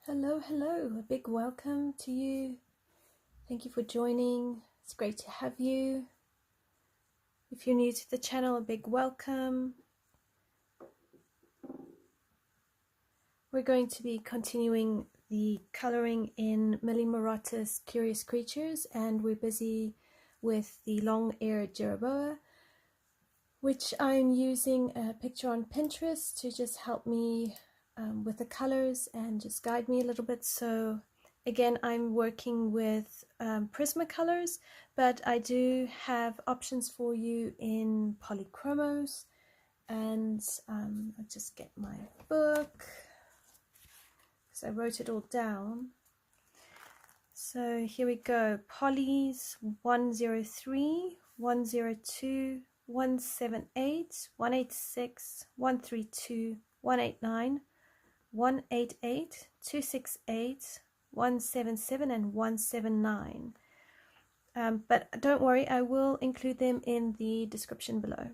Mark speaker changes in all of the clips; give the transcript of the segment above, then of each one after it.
Speaker 1: Hello, hello, a big welcome to you. Thank you for joining. It's great to have you. If you're new to the channel, a big welcome. We're going to be continuing the coloring in Millie Marotta's Curious Creatures, and we're busy with the Long-Eared Jeroba, which I'm using a picture on Pinterest to just help me with the colors and just guide me a little bit. So again, I'm working with Prismacolors, but I do have options for you in Polychromos. And I'll just get my book because I wrote it all down. So here we go. Polys 103, 102, 178, 186, 132, 189, 188, 268, 177 and 179. But don't worry, I will include them in the description below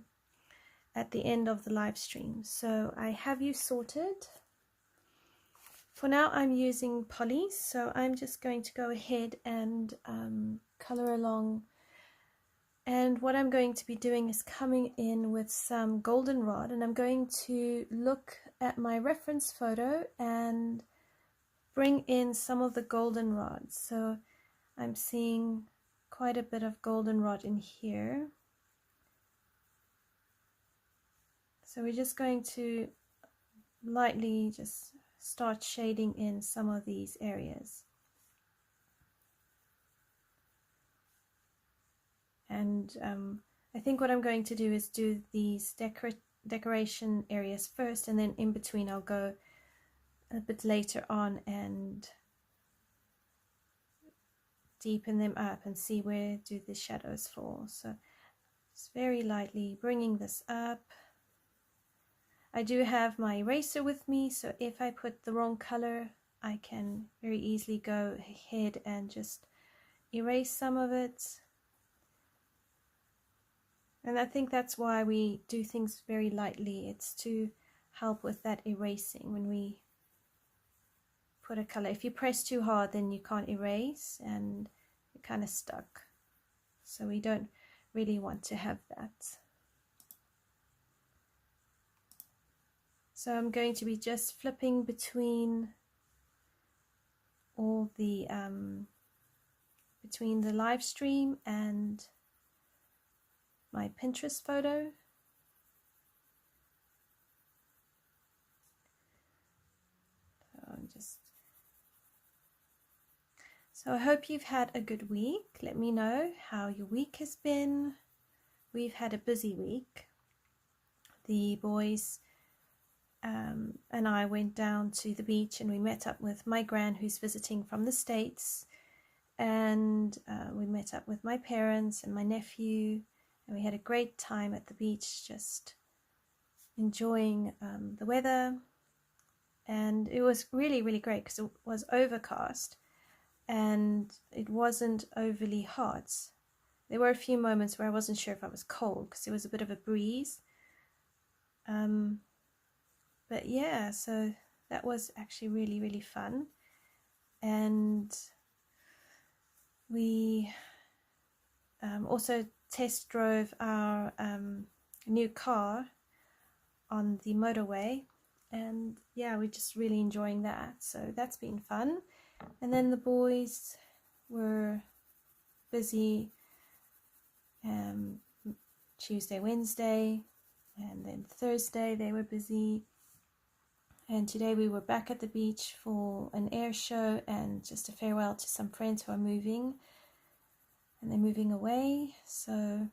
Speaker 1: at the end of the live stream. So I have you sorted. For now I'm using polys, so I'm just going to go ahead and color along. And what I'm going to be doing is coming in with some goldenrod, and I'm going to look at my reference photo and bring in some of the goldenrod. So I'm seeing quite a bit of goldenrod in here. So we're just going to lightly just start shading in some of these areas. And I think what I'm going to do is do these decoration areas first, and then in between I'll go a bit later on and deepen them up and see where do the shadows fall. So just very lightly bringing this up. I do have my eraser with me, so if I put the wrong color, I can very easily go ahead and just erase some of it. And I think that's why we do things very lightly. It's to help with that erasing when we put a color. If you press too hard, then you can't erase and you're kind of stuck. So we don't really want to have that. So I'm going to be just flipping between all the live stream and my Pinterest photo. So I hope you've had a good week. Let me know how your week has been. We've had a busy week. The boys and I went down to the beach, and we met up with my gran, who's visiting from the States, and we met up with my parents and my nephew, and we had a great time at the beach, just enjoying the weather. And it was really, really great because it was overcast and it wasn't overly hot. There were a few moments where I wasn't sure if I was cold because there was a bit of a breeze. But yeah, so that was actually really, really fun. And we also test drove our new car on the motorway, and yeah, we're just really enjoying that. So that's been fun. And then the boys were busy Tuesday, Wednesday, and then Thursday they were busy. And today we were back at the beach for an air show and just a farewell to some friends who are moving, and they're moving away. So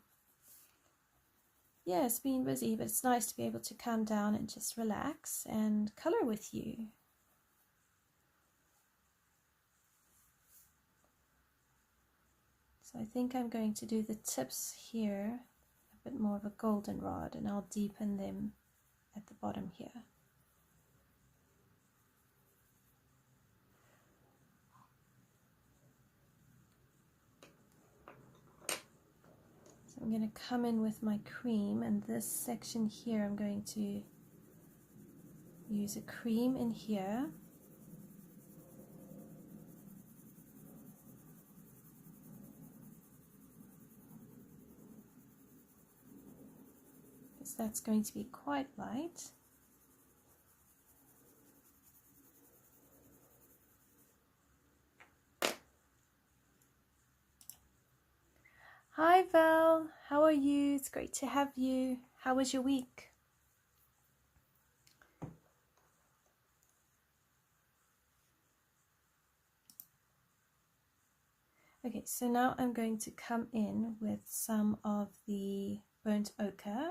Speaker 1: yeah, it's been busy, but it's nice to be able to calm down and just relax and color with you. So I think I'm going to do the tips here, a bit more of a goldenrod, and I'll deepen them at the bottom here. I'm going to come in with my cream, and this section here I'm going to use a cream in here So that's going to be quite light. Hi Val, how are you? It's great to have you. How was your week? Okay, so now I'm going to come in with some of the burnt ochre.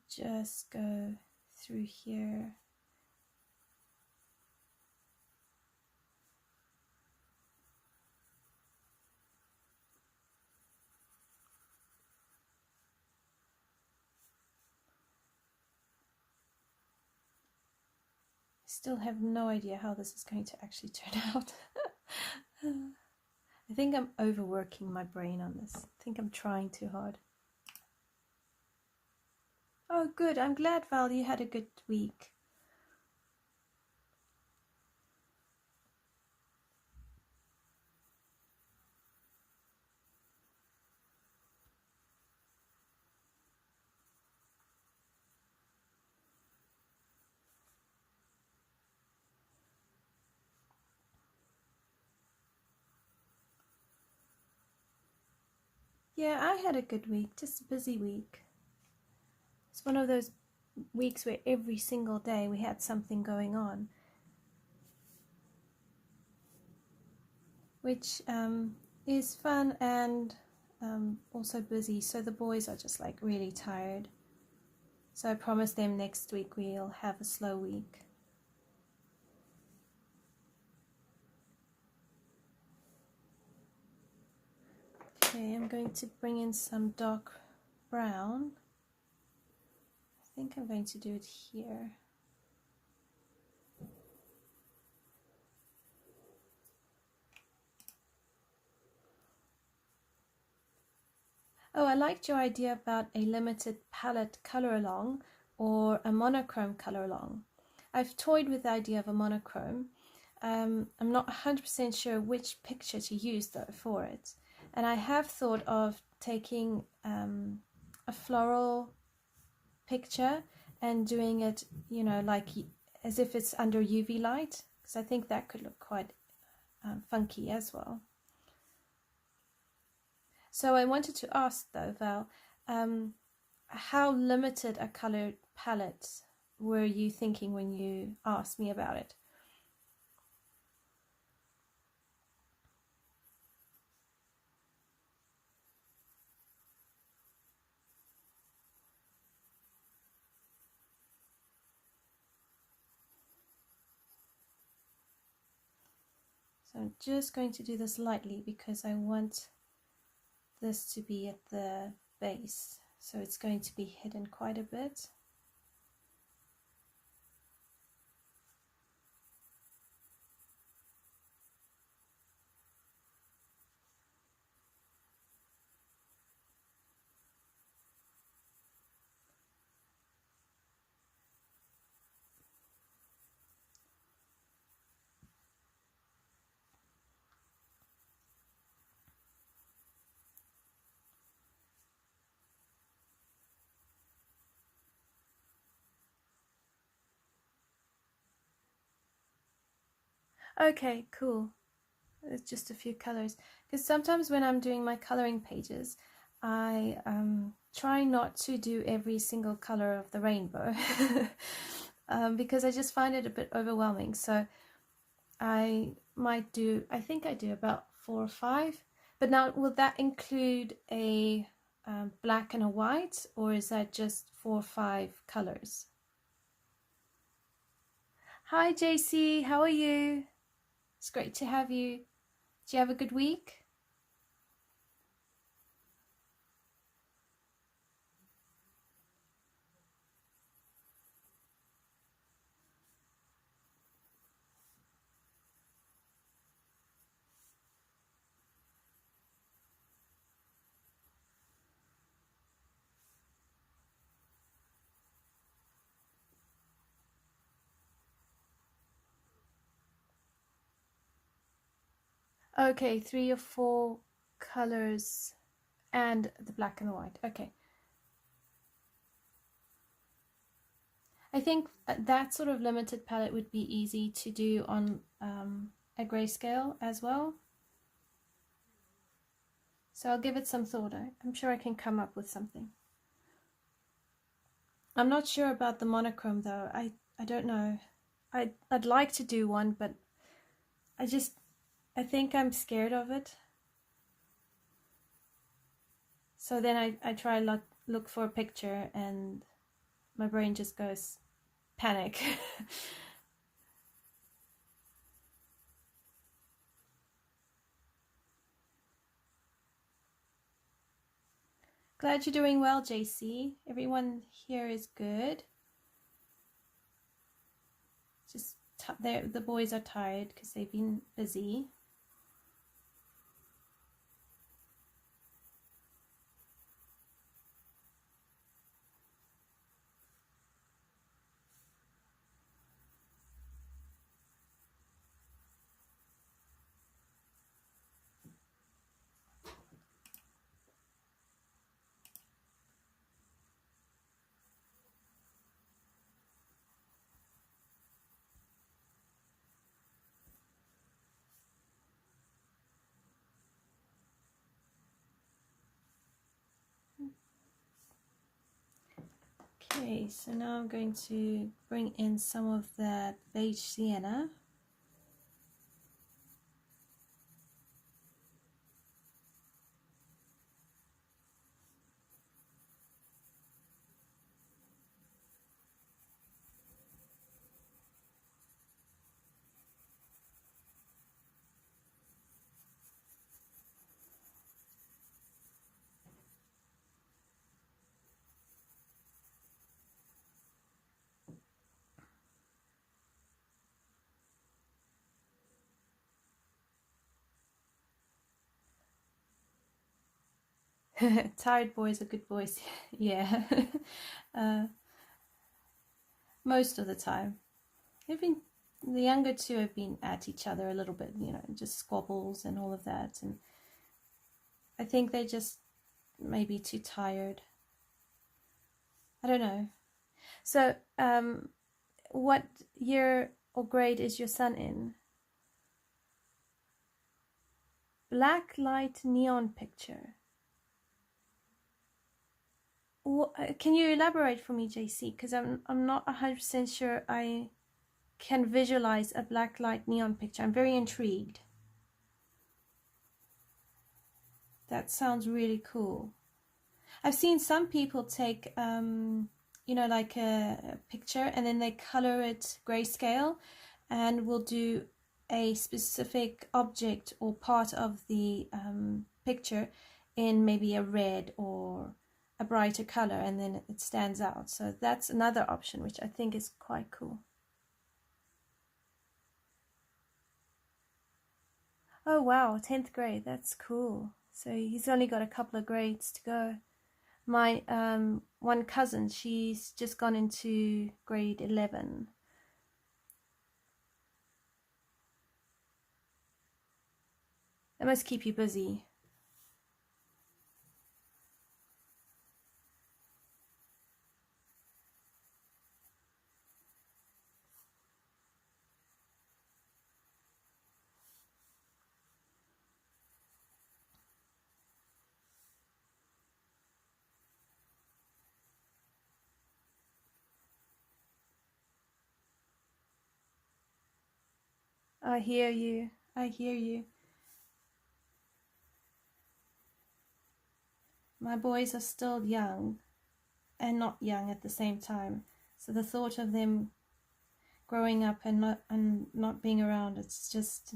Speaker 1: Just go through here. Still have no idea how this is going to actually turn out. I think I'm overworking my brain on this. I think I'm trying too hard. Oh, good. I'm glad, Val, you had a good week. Yeah, I had a good week, just a busy week. It's one of those weeks where every single day we had something going on, which is fun and also busy. So the boys are just like really tired. So I promised them next week we'll have a slow week. Okay, I'm going to bring in some dark brown. I think I'm going to do it here. Oh, I liked your idea about a limited palette color along or a monochrome color along. I've toyed with the idea of a monochrome. I'm not 100% sure which picture to use though for it. And I have thought of taking a floral picture and doing it, you know, like as if it's under UV light, because I think that could look quite funky as well. So I wanted to ask though, Val, how limited a color palette were you thinking when you asked me about it? So I'm just going to do this lightly because I want this to be at the base. So it's going to be hidden quite a bit. Okay, cool. It's just a few colors. Because sometimes when I'm doing my coloring pages, I try not to do every single color of the rainbow because I just find it a bit overwhelming. So I might do, I think I do about 4 or 5. But now, will that include a black and a white, or is that just 4 or 5 colors? Hi JC, how are you? It's great to have you. Did you have a good week? Okay, 3 or 4 colors and the black and the white. Okay. I think that sort of limited palette would be easy to do on a grayscale as well. So I'll give it some thought. I'm sure I can come up with something. I'm not sure about the monochrome though. I don't know. I'd like to do one, but I think I'm scared of it. So then I try look for a picture and my brain just goes panic. Glad you're doing well, JC. Everyone here is good. Just the boys are tired because they've been busy. Okay, so now I'm going to bring in some of that beige sienna. Tired boys are good boys. Yeah. Most of the time. The younger two have been at each other a little bit, you know, just squabbles and all of that. And I think they're just maybe too tired. I don't know. So, what year or grade is your son in? Black light neon picture. Can you elaborate for me, JC? Because I'm not 100% sure I can visualize a black light neon picture. I'm very intrigued. That sounds really cool. I've seen some people take, you know, like a picture and then they color it grayscale and will do a specific object or part of the picture in maybe a red or a brighter color, and then it stands out. So that's another option, which I think is quite cool. Oh wow, 10th grade, that's cool. So he's only got a couple of grades to go. My one cousin, she's just gone into grade 11. That must keep you busy. I hear you. I hear you. My boys are still young and not young at the same time. So the thought of them growing up and not being around, it's just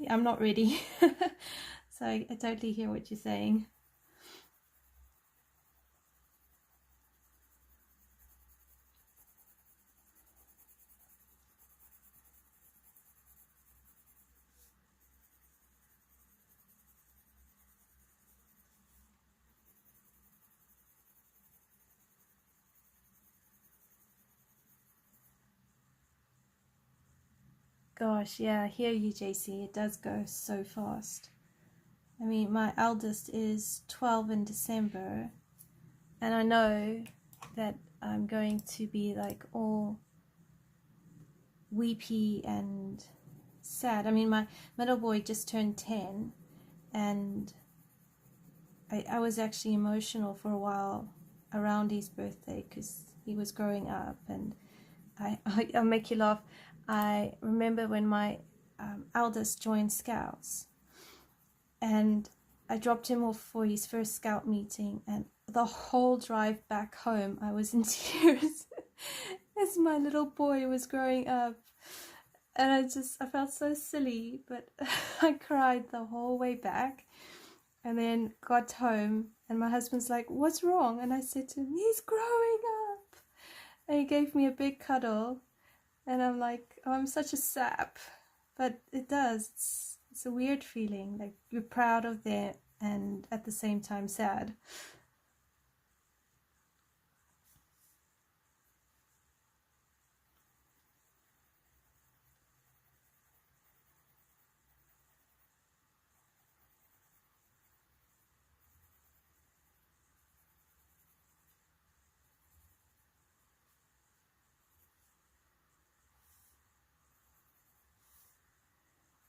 Speaker 1: I'm not ready. So I totally hear what you're saying. Gosh, yeah, I hear you, JC. It does go so fast. I mean, my eldest is 12 in December, and I know that I'm going to be like all weepy and sad. I mean, my middle boy just turned 10, and I was actually emotional for a while around his birthday because he was growing up, and I'll make you laugh. I remember when my eldest joined Scouts, and I dropped him off for his first Scout meeting, and the whole drive back home I was in tears as my little boy was growing up, and I felt so silly, but I cried the whole way back, and then got home, and my husband's like, "What's wrong?" And I said to him, "He's growing up," and he gave me a big cuddle, and I'm like, "Oh, I'm such a sap," but it does. It's a weird feeling, like you're proud of them and at the same time sad.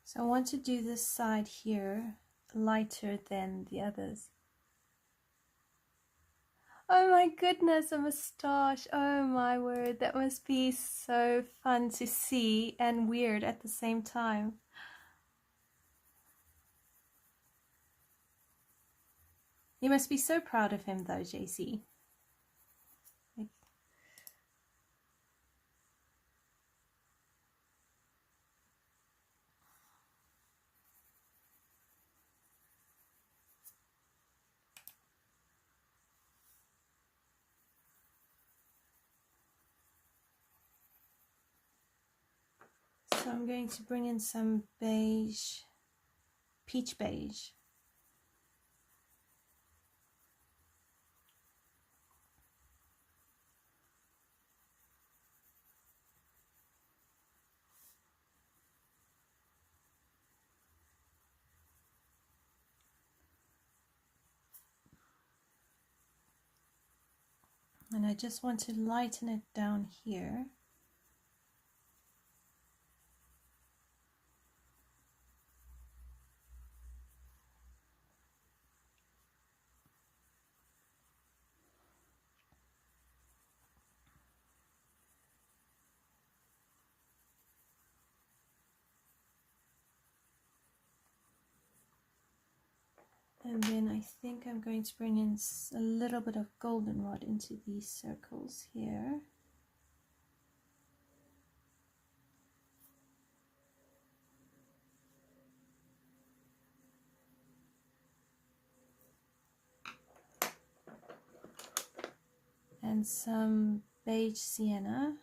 Speaker 1: So I want to do this side here lighter than the others. Oh my goodness, a moustache. Oh my word, that must be so fun to see and weird at the same time. You must be so proud of him though, JC. So I'm going to bring in some beige, peach beige. And I just want to lighten it down here. And then I think I'm going to bring in a little bit of goldenrod into these circles here. And some beige sienna.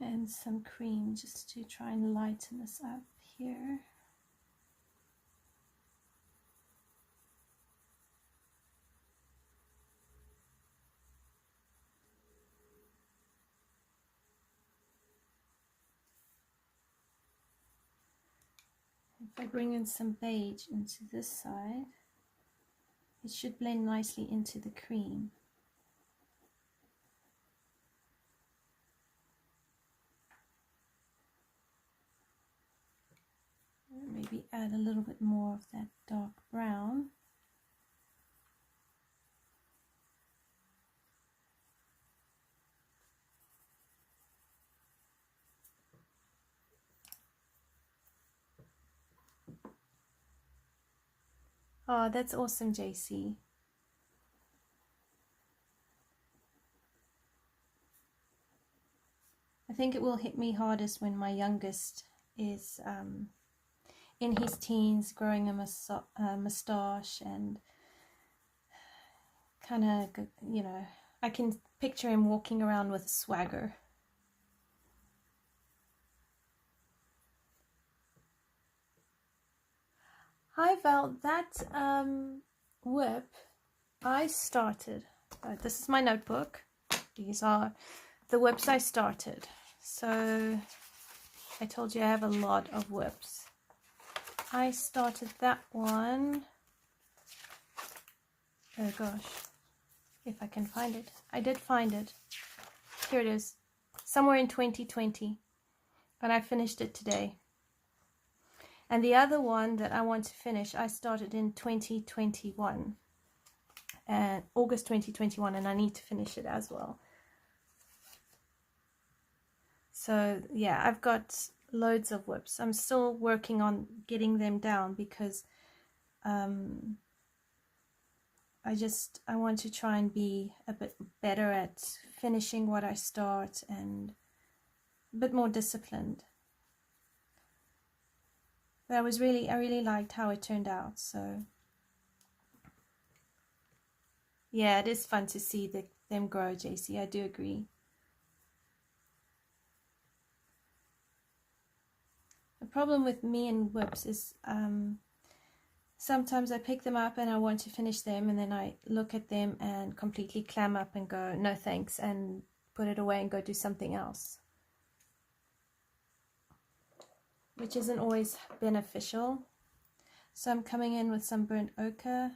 Speaker 1: And some cream just to try and lighten this up here. If I bring in some beige into this side, it should blend nicely into the cream. Maybe add a little bit more of that dark brown. Oh, that's awesome, JC. I think it will hit me hardest when my youngest is in his teens, growing a moustache, and kind of, you know, I can picture him walking around with a swagger. Hi Val, that whip I started. This is my notebook. These are the whips I started. So I told you I have a lot of whips. I started that one. Oh gosh, if I can find it. I did find it. Here it is. Somewhere in 2020. And I finished it today. And the other one that I want to finish, I started in 2021. And August 2021, and I need to finish it as well. So yeah, I've got loads of whips. I'm still working on getting them down because I want to try and be a bit better at finishing what I start and a bit more disciplined. But I really liked how it turned out. So yeah, it is fun to see them grow, JC. I do agree. The problem with me and whips is sometimes I pick them up and I want to finish them, and then I look at them and completely clam up and go, no thanks, and put it away and go do something else, which isn't always beneficial. So I'm coming in with some burnt ochre.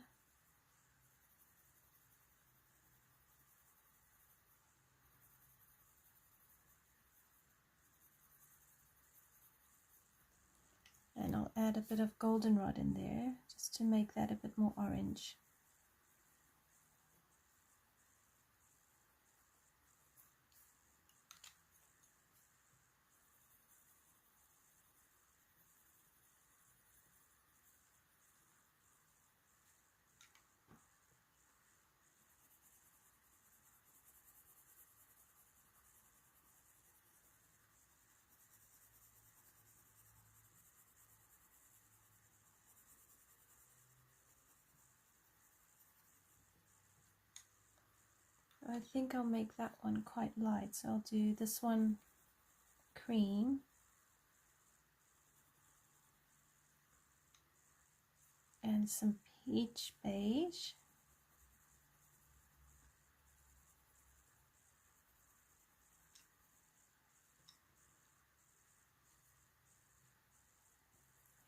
Speaker 1: And I'll add a bit of goldenrod in there just to make that a bit more orange. I think I'll make that one quite light, so I'll do this one cream and some peach beige.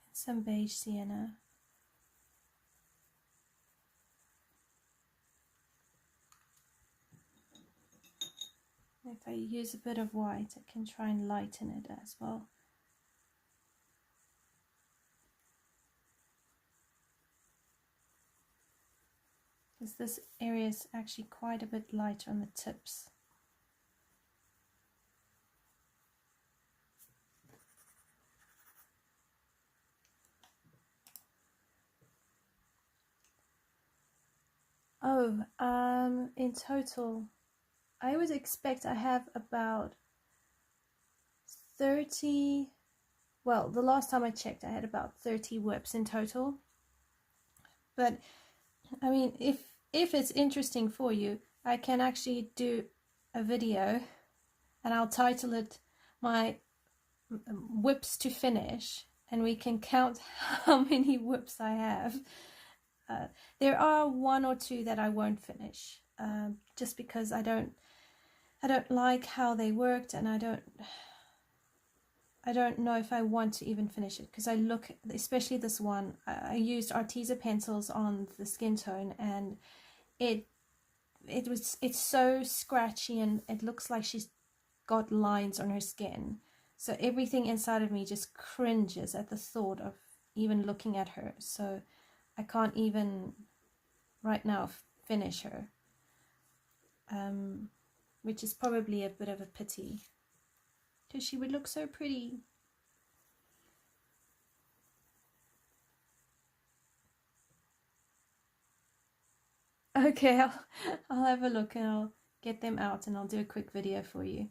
Speaker 1: And some beige sienna. If I use a bit of white, I can try and lighten it as well. Because this area is actually quite a bit lighter on the tips. Oh, in total, I would expect I have about 30, well, the last time I checked, I had about 30 whips in total. But, I mean, if it's interesting for you, I can actually do a video, and I'll title it My Whips to Finish, and we can count how many whips I have. There are one or two that I won't finish, just because I don't like how they worked, and I don't know if I want to even finish it, because I look, especially this one, I used Arteza pencils on the skin tone, and it's so scratchy, and it looks like she's got lines on her skin. So everything inside of me just cringes at the thought of even looking at her. So I can't even right now finish her, which is probably a bit of a pity, because she would look so pretty. Okay, I'll have a look, and I'll get them out, and I'll do a quick video for you.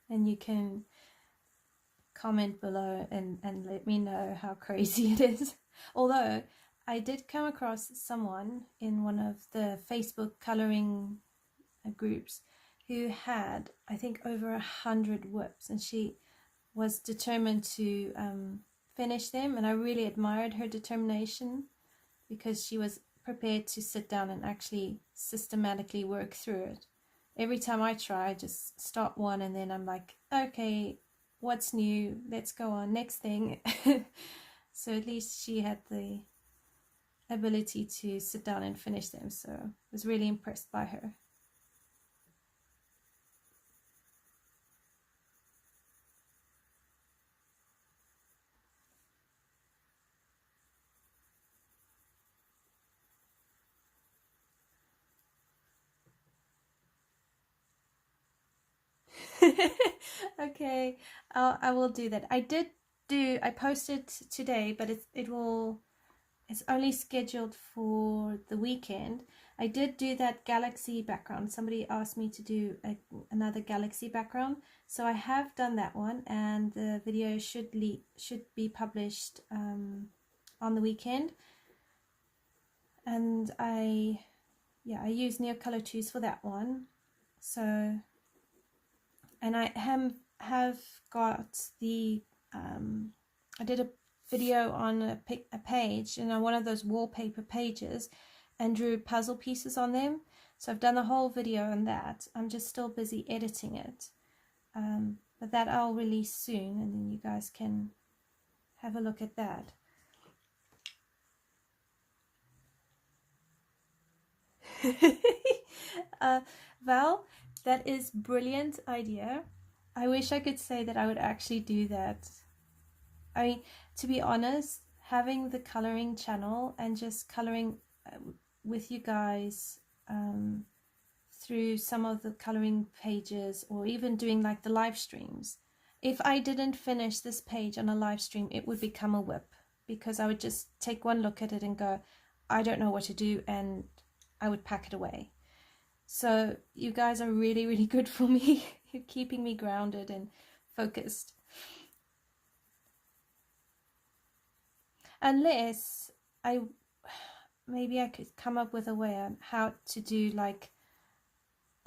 Speaker 1: And you can comment below and let me know how crazy it is. Although I did come across someone in one of the Facebook coloring groups who had, I think, over 100 whips, and she was determined to finish them, and I really admired her determination because she was prepared to sit down and actually systematically work through it. Every time I try, I just start one and then I'm like, okay, what's new? Let's go on, next thing. So at least she had the ability to sit down and finish them, so I was really impressed by her. Okay, I will do that. I posted today, but it's only scheduled for the weekend. I did do that galaxy background. Somebody asked me to do another galaxy background, so I have done that one, and the video should be published on the weekend. And I use Neocolor Tools for that one. So, and I have got the I did a video on a page, one of those wallpaper pages, and drew puzzle pieces on them. So I've done a whole video on that. I'm just still busy editing it, but that I'll release soon, and then you guys can have a look at that. Val, that is brilliant idea. I wish I could say that I would actually do that. I mean, to be honest, having the coloring channel and just coloring with you guys through some of the coloring pages, or even doing like the live streams, if I didn't finish this page on a live stream, it would become a whip, because I would just take one look at it and go, I don't know what to do, and I would pack it away. So you guys are really, really good for me. You're keeping me grounded and focused. Unless maybe I could come up with a way on how to do like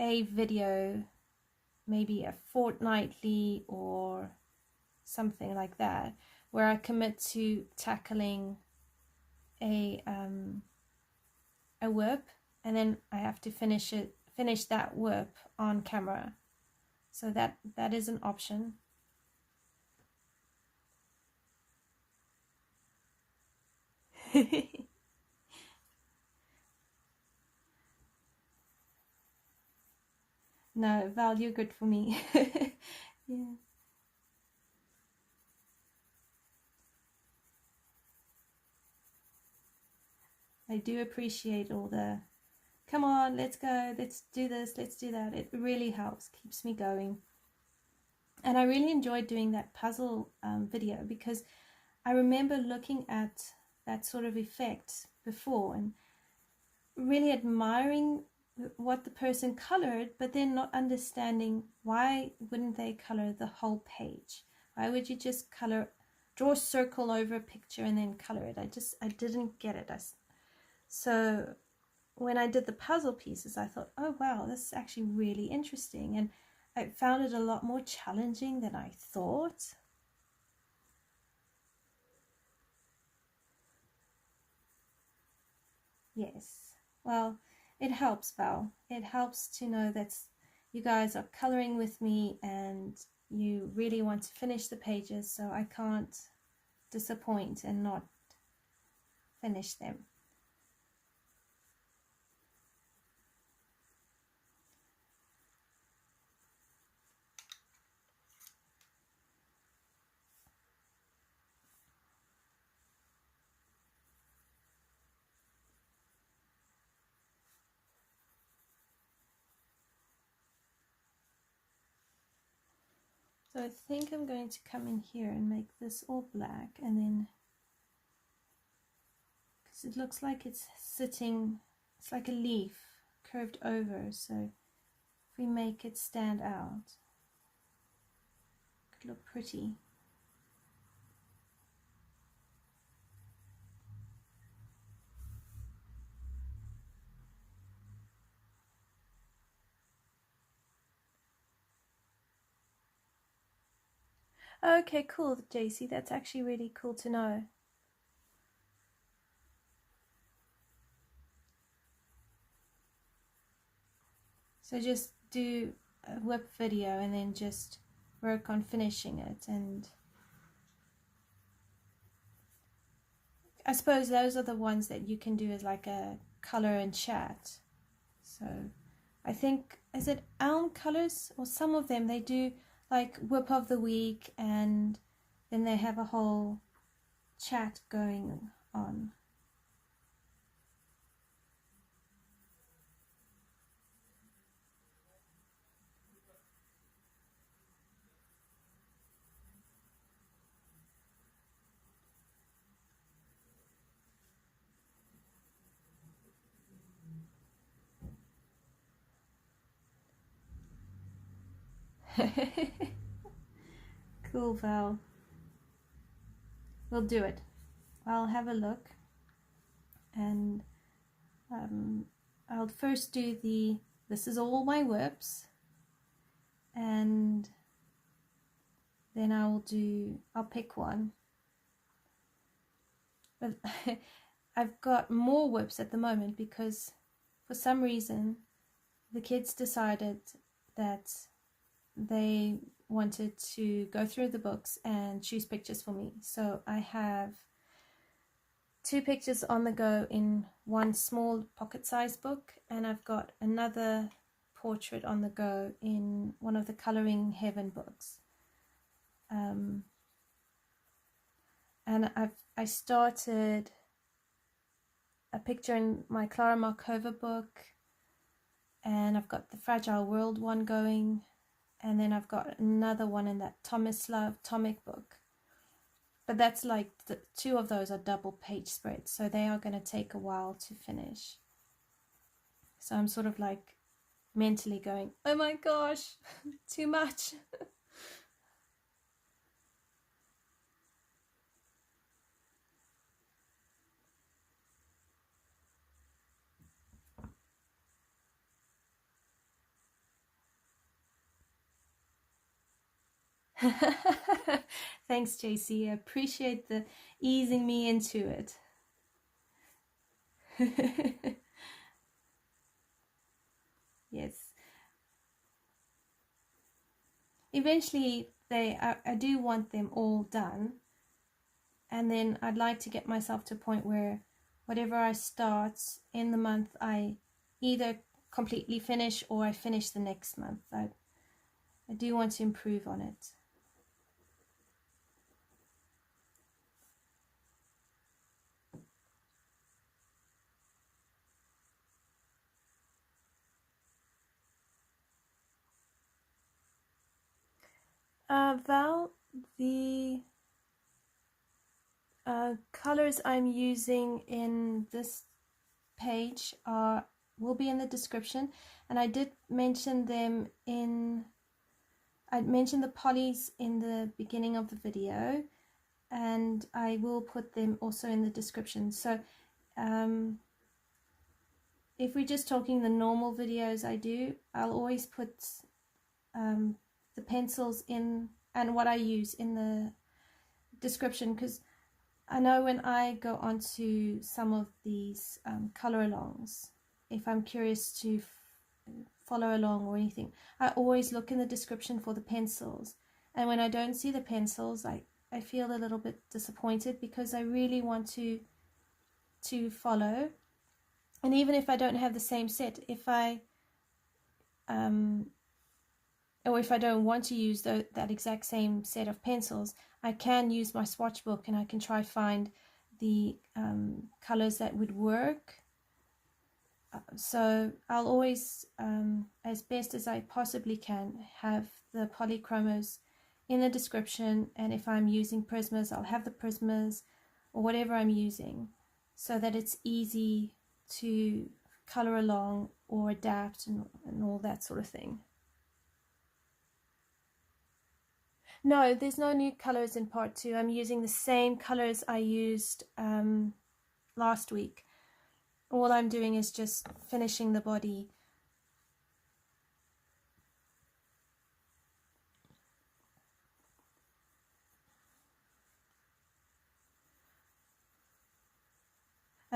Speaker 1: a video, maybe a fortnightly or something like that, where I commit to tackling a whip, and then I have to finish that whip on camera. So that is an option. No, Val, you're good for me. Yeah. I do appreciate all the, come on, let's go, let's do this, let's do that. It really helps, keeps me going. And I really enjoyed doing that puzzle video, because I remember looking at that sort of effect before and really admiring what the person colored, but then not understanding why wouldn't they color the whole page? Why would you just draw a circle over a picture and then color it? I didn't get it. So when I did the puzzle pieces, I thought, oh wow, this is actually really interesting, and I found it a lot more challenging than I thought. Yes, well, it helps, Val. It helps to know that you guys are coloring with me and you really want to finish the pages, so I can't disappoint and not finish them. So I think I'm going to come in here and make this all black, and then, because it looks like it's sitting, it's like a leaf curved over, so if we make it stand out, it could look pretty. Okay, cool, JC. That's actually really cool to know. So just do a whip video and then just work on finishing it. And I suppose those are the ones that you can do as like a color and chat. So I think, is it Elm Colors, or some of them, they do like whip of the week and then they have a whole chat going on. Cool, Val. We'll do it. I'll have a look, and I'll first do this is all my whips, and then I'll pick one. But I've got more whips at the moment because for some reason the kids decided that they wanted to go through the books and choose pictures for me. So I have 2 pictures on the go in one small pocket-sized book, and I've got another portrait on the go in one of the Coloring Heaven books. And I started a picture in my Clara Markova book, and I've got the Fragile World one going, and then I've got another one in that Tomislav Tomic book. But that's like, the 2 of those are double page spreads, so they are going to take a while to finish. So I'm sort of like mentally going, oh my gosh, too much. Thanks, JC. I appreciate the easing me into it. Yes. Eventually, I do want them all done, and then I'd like to get myself to a point where whatever I start in the month, I either completely finish or I finish the next month. I do want to improve on it. Val, the colors I'm using in this page will be in the description, and I did mention them I mentioned the polys in the beginning of the video, and I will put them also in the description. So if we're just talking the normal videos I do, I'll always put the pencils in and what I use in the description, because I know when I go onto some of these color alongs, if I'm curious to follow along or anything, I always look in the description for the pencils, and when I don't see the pencils, I feel a little bit disappointed, because I really want to follow. And even if I don't have the same set, if I or if I don't want to use that exact same set of pencils, I can use my swatch book and I can try find the colors that would work. So I'll always, as best as I possibly can, have the Polychromos in the description, and if I'm using Prismas, I'll have the Prismas or whatever I'm using, so that it's easy to color along or adapt and all that sort of thing. No, there's no new colors in part 2. I'm using the same colors I used last week. All I'm doing is just finishing the body.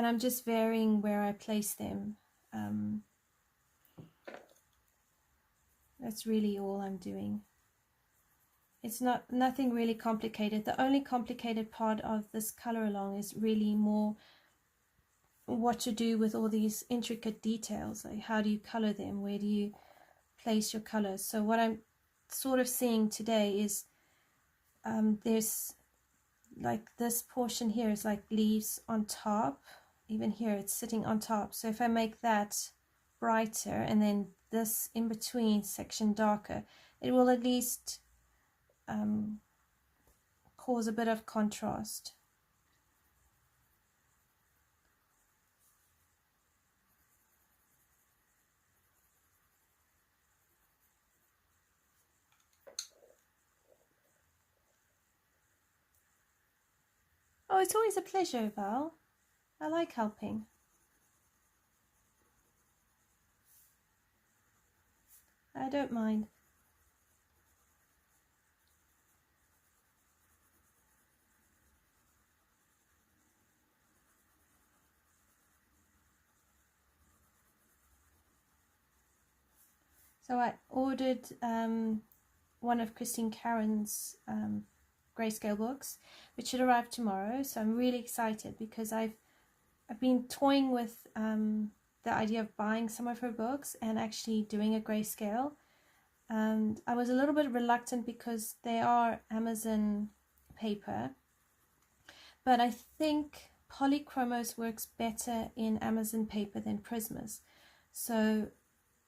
Speaker 1: and I'm just varying where I place them. That's really all I'm doing. It's nothing really complicated. The only complicated part of this color along is really more what to do with all these intricate details. Like how do you color them? Where do you place your colors? So what I'm sort of seeing today is there's like this portion here is like leaves on top. Even here it's sitting on top. So if I make that brighter and then this in between section darker, it will at least cause a bit of contrast. Oh, it's always a pleasure, Val. I like helping. I don't mind. So I ordered one of Christine Karen's grayscale books, which should arrive tomorrow. So I'm really excited because I've been toying with the idea of buying some of her books and actually doing a grayscale. And I was a little bit reluctant because they are Amazon paper, but I think Polychromos works better in Amazon paper than Prismas. So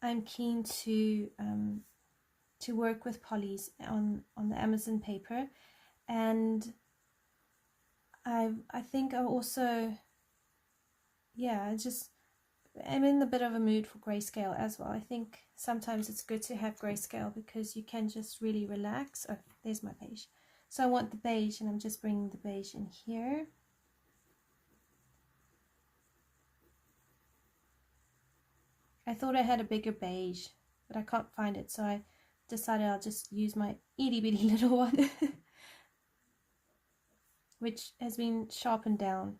Speaker 1: I'm keen to work with Polys on the Amazon paper, and I think I also, yeah, I'm in a bit of a mood for grayscale as well. I think sometimes it's good to have grayscale because you can just really relax. Oh, there's my beige. So I want the beige, and I'm just bringing the beige in here. I thought I had a bigger beige, but I can't find it, so I decided I'll just use my itty bitty little one, which has been sharpened down.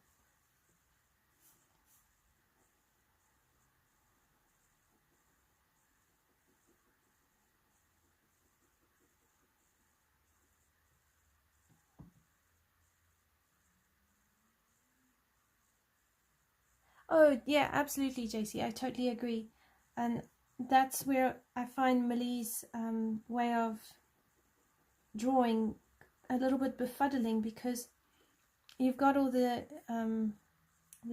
Speaker 1: Oh yeah, absolutely, JC. I totally agree, and that's where I find Millie's way of drawing a little bit befuddling, because you've got all the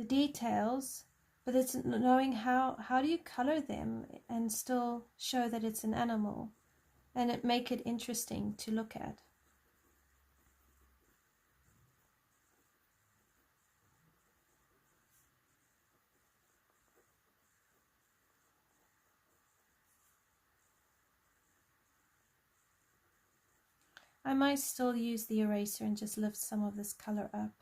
Speaker 1: details, but it's knowing how do you color them and still show that it's an animal, and make it interesting to look at. I might still use the eraser and just lift some of this color up.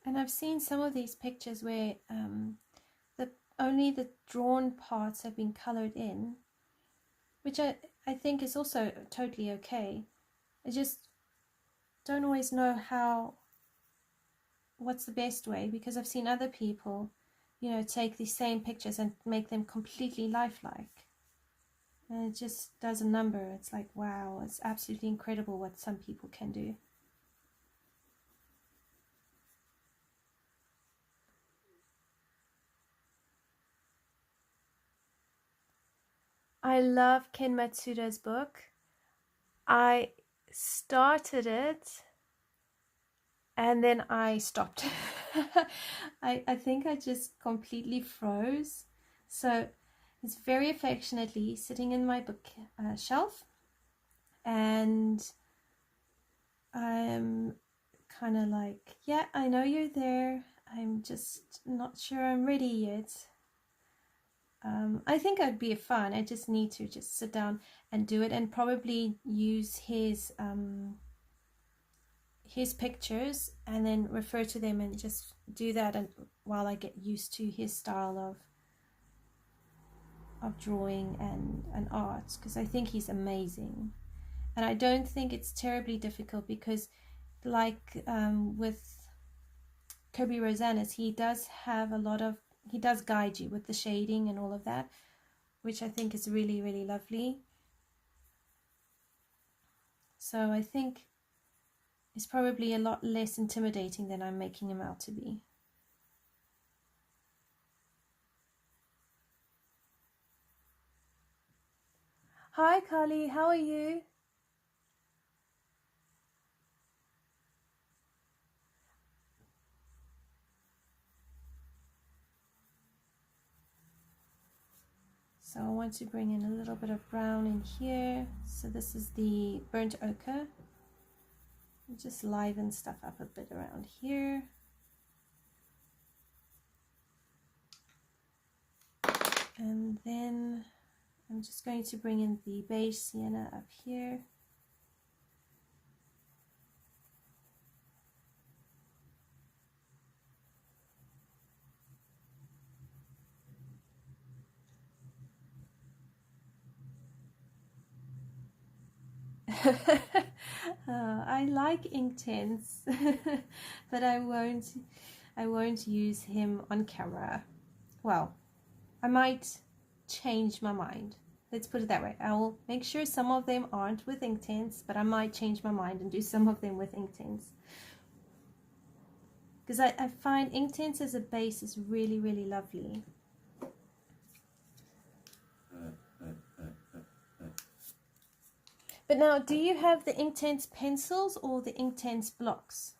Speaker 1: And I've seen some of these pictures where only the drawn parts have been colored in, which I think is also totally okay. I just don't always know what's the best way, because I've seen other people, take these same pictures and make them completely lifelike. And it just does a number. It's like, wow, it's absolutely incredible what some people can do. I love Ken Matsuda's book. I started it and then I stopped. I think I just completely froze. So it's very affectionately sitting in my book shelf, and I'm kind of like, yeah, I know you're there. I'm just not sure I'm ready yet. I think I'd be fine. I just need to just sit down and do it, and probably use his pictures and then refer to them and just do that, and while I get used to his style of drawing and art, because I think he's amazing. And I don't think it's terribly difficult, because like with Kirby Rosanna's, he does have a lot of, he does guide you with the shading and all of that, which I think is really, really lovely. So I think it's probably a lot less intimidating than I'm making him out to be. Hi Carly, how are you? So I want to bring in a little bit of brown in here. So this is the burnt ochre. Just liven stuff up a bit around here. And then I'm just going to bring in the beige sienna up here. I like Inktense, but I won't use him on camera. Well, I might change my mind. Let's put it that way. I will make sure some of them aren't with Inktense, but I might change my mind and do some of them with Inktense. Because I find Inktense as a base is really, really lovely. But now, do you have the Inktense pencils or the Inktense blocks?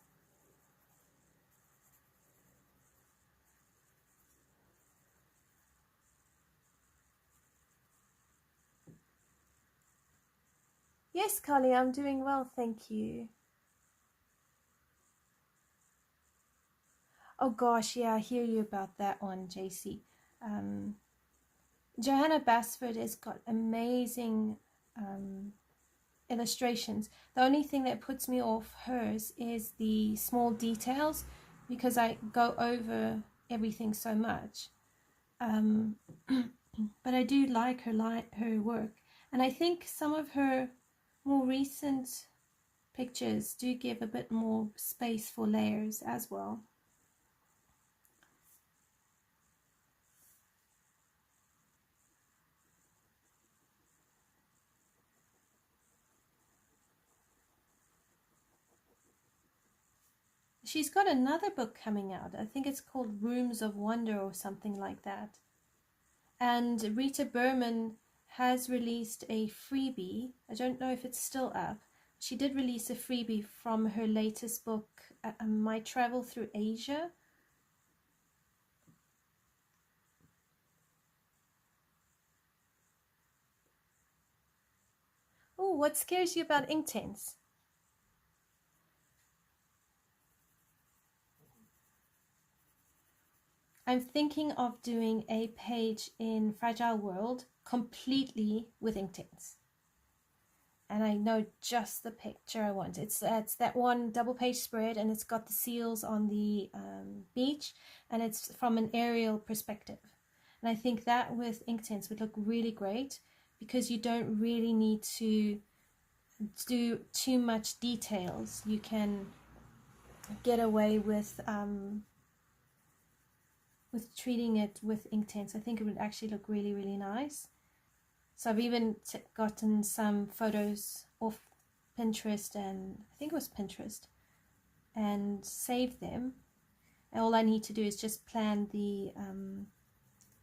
Speaker 1: Yes, Carly, I'm doing well, thank you. Oh gosh, yeah, I hear you about that one, JC. Johanna Basford has got amazing illustrations. The only thing that puts me off hers is the small details, because I go over everything so much. But I do like her work, and I think some of her more recent pictures do give a bit more space for layers as well. She's got another book coming out. I think it's called Rooms of Wonder or something like that. And Rita Berman has released a freebie. I don't know if it's still up. She did release a freebie from her latest book, My Travel Through Asia. Oh, what scares you about Inktense? I'm thinking of doing a page in Fragile World completely with Inktense. And I know just the picture I want. It's that one double page spread, and it's got the seals on the beach, and it's from an aerial perspective. And I think that with Inktense would look really great, because you don't really need to do too much details. You can get away with treating it with Inktense. I think it would actually look really, really nice. So I've even gotten some photos off Pinterest, and I think it was Pinterest, and saved them. And all I need to do is just plan the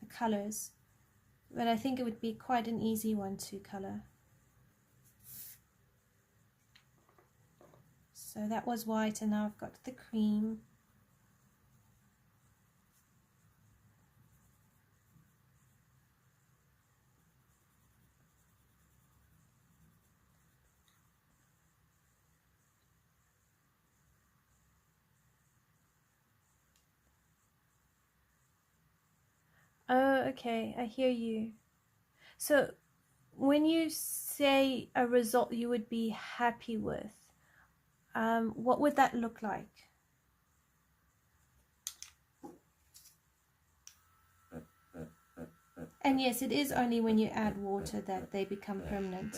Speaker 1: colors. But I think it would be quite an easy one to color. So that was white, and now I've got the cream. okay, I hear you. So when you say a result you would be happy with, what would that look like? And yes, it is only when you add water that they become permanent.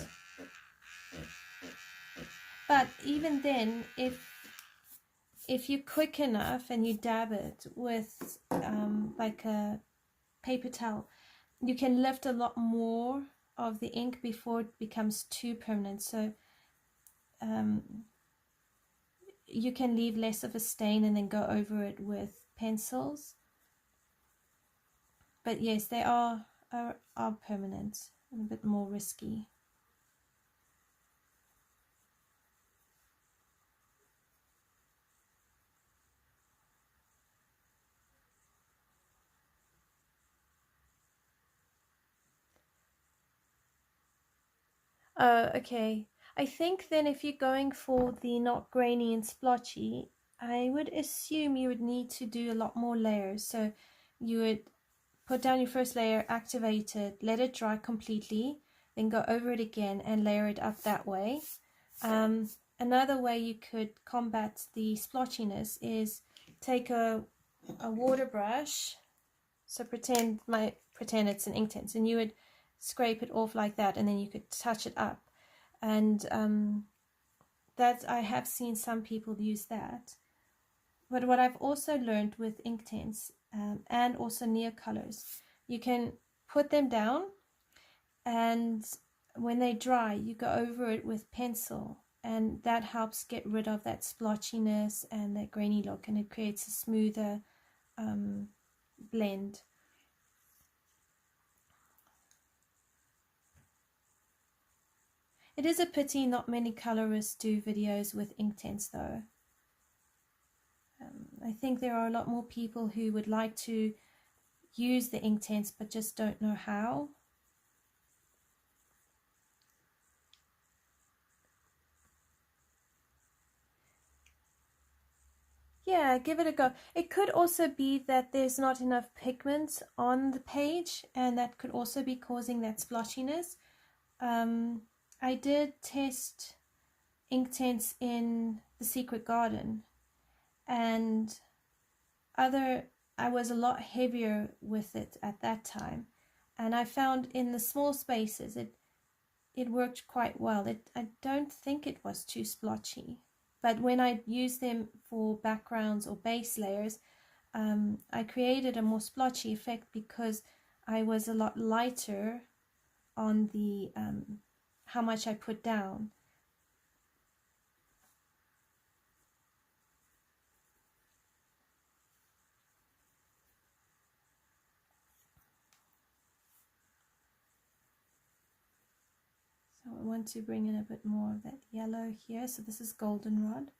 Speaker 1: But even then, if you're quick enough and you dab it with like a paper towel, you can lift a lot more of the ink before it becomes too permanent. So you can leave less of a stain and then go over it with pencils. But yes, they are permanent and a bit more risky. Okay. I think then if you're going for the not grainy and splotchy, I would assume you would need to do a lot more layers. So you would put down your first layer, activate it, let it dry completely, then go over it again and layer it up that way. Another way you could combat the splotchiness is take a water brush. So pretend it's an Inktense, and you would scrape it off like that, and then you could touch it up. And that I have seen some people use that. But what I've also learned with Inktense and also Neocolors, you can put them down, and when they dry, you go over it with pencil, and that helps get rid of that splotchiness and that grainy look, and it creates a smoother blend. It is a pity not many colorists do videos with Inktense though. I think there are a lot more people who would like to use the Inktense but just don't know how. Yeah, give it a go. It could also be that there's not enough pigment on the page, and that could also be causing that splotchiness. I did test Inktense in the Secret Garden, and I was a lot heavier with it at that time, and I found in the small spaces it worked quite well. I don't think it was too splotchy, but when I used them for backgrounds or base layers, I created a more splotchy effect because I was a lot lighter on the how much I put down. So I want to bring in a bit more of that yellow here. So this is goldenrod.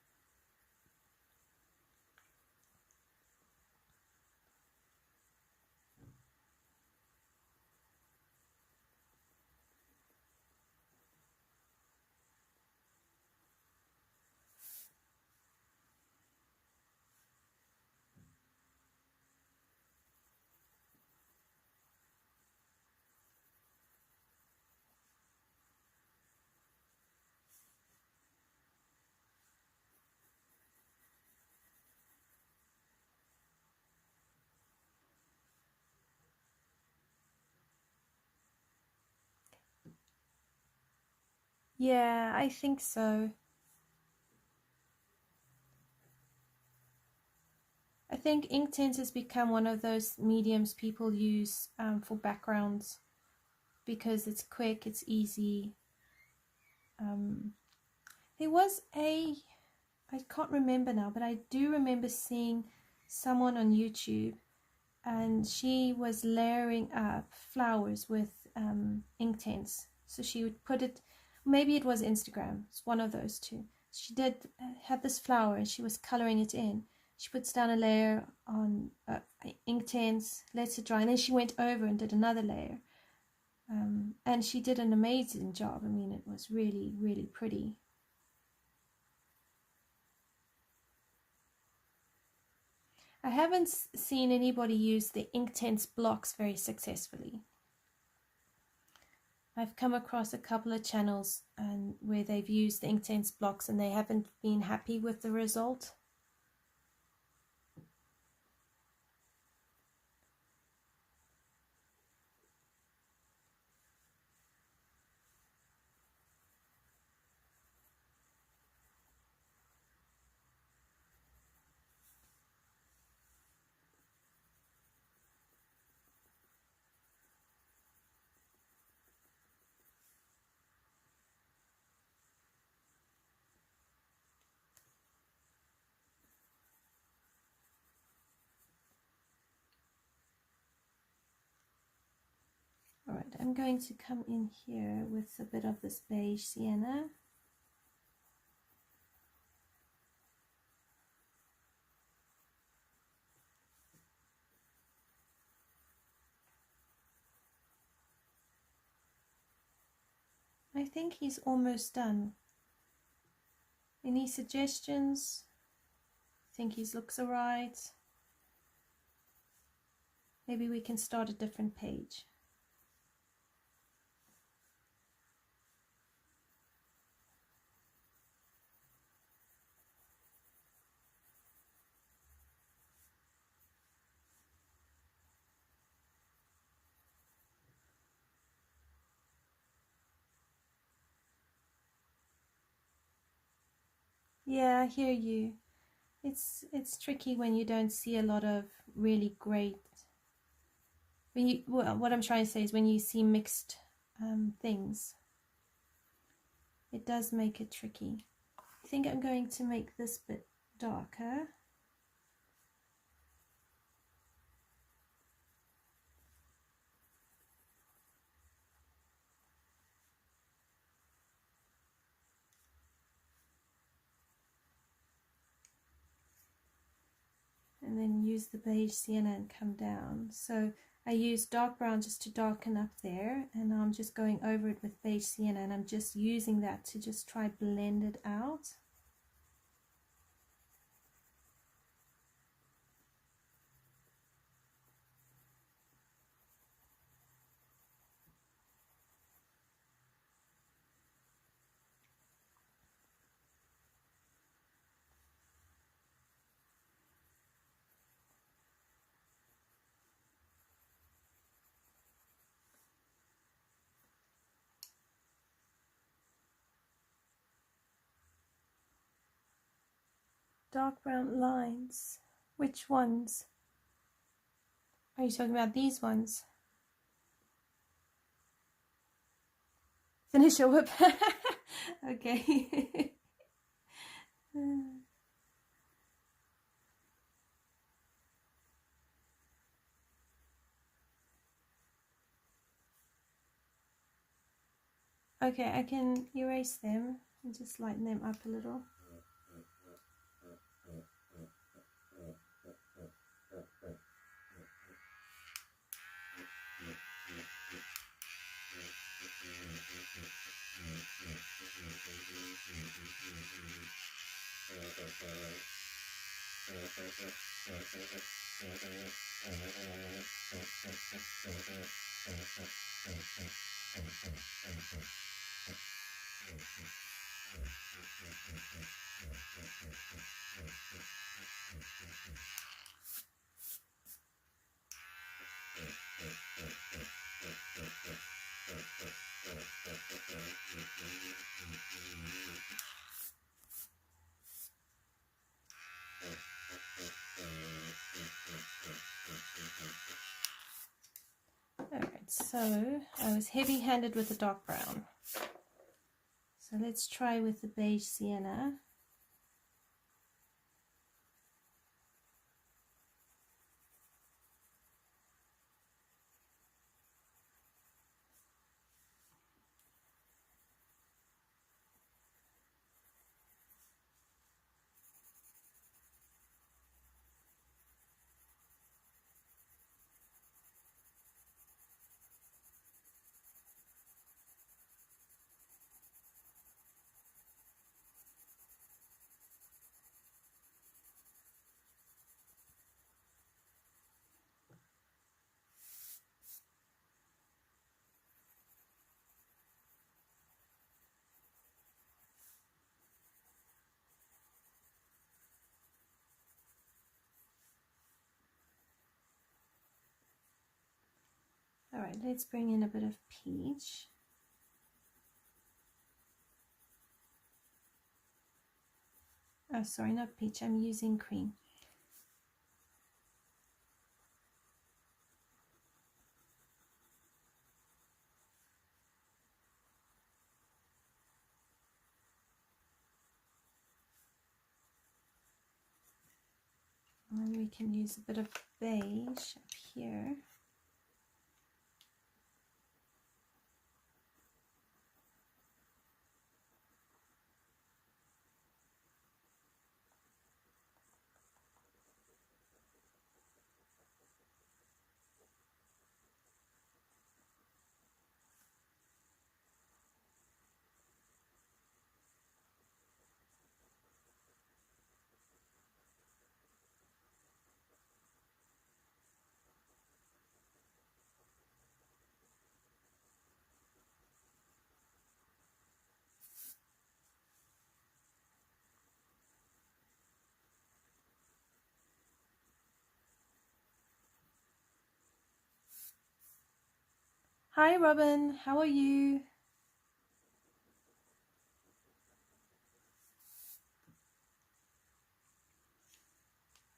Speaker 1: Yeah, I think so. I think Inktense has become one of those mediums people use for backgrounds because it's quick, it's easy. There was I can't remember now, but I do remember seeing someone on YouTube, and she was layering up flowers with Inktense. So she would put it, maybe it was Instagram, it's one of those two. She had this flower and she was coloring it in. She puts down a layer on Inktense, lets it dry, and then she went over and did another layer. And she did an amazing job. I mean, it was really, really pretty. I haven't seen anybody use the Inktense blocks very successfully. I've come across a couple of channels where they've used the Inktense blocks and they haven't been happy with the result. Alright, I'm going to come in here with a bit of this beige sienna. I think he's almost done. Any suggestions? Think his looks alright? Maybe we can start a different page. Yeah, I hear you. It's tricky when you don't see a lot of really great. Well, what I'm trying to say is when you see mixed things, it does make it tricky. I think I'm going to make this bit darker. And then use the beige sienna and come down. So I use dark brown just to darken up there, and I'm just going over it with beige sienna, and I'm just using that to just try blend it out. Dark brown lines. Which ones? Are you talking about these ones? Finish your whip. Okay. Okay, I can erase them and just lighten them up a little. Alright, so I was heavy-handed with the dark brown. So let's try with the beige sienna. Alright, let's bring in a bit of peach. Oh, sorry, not peach, I'm using cream. And we can use a bit of beige up here. Hi Robin, how are you?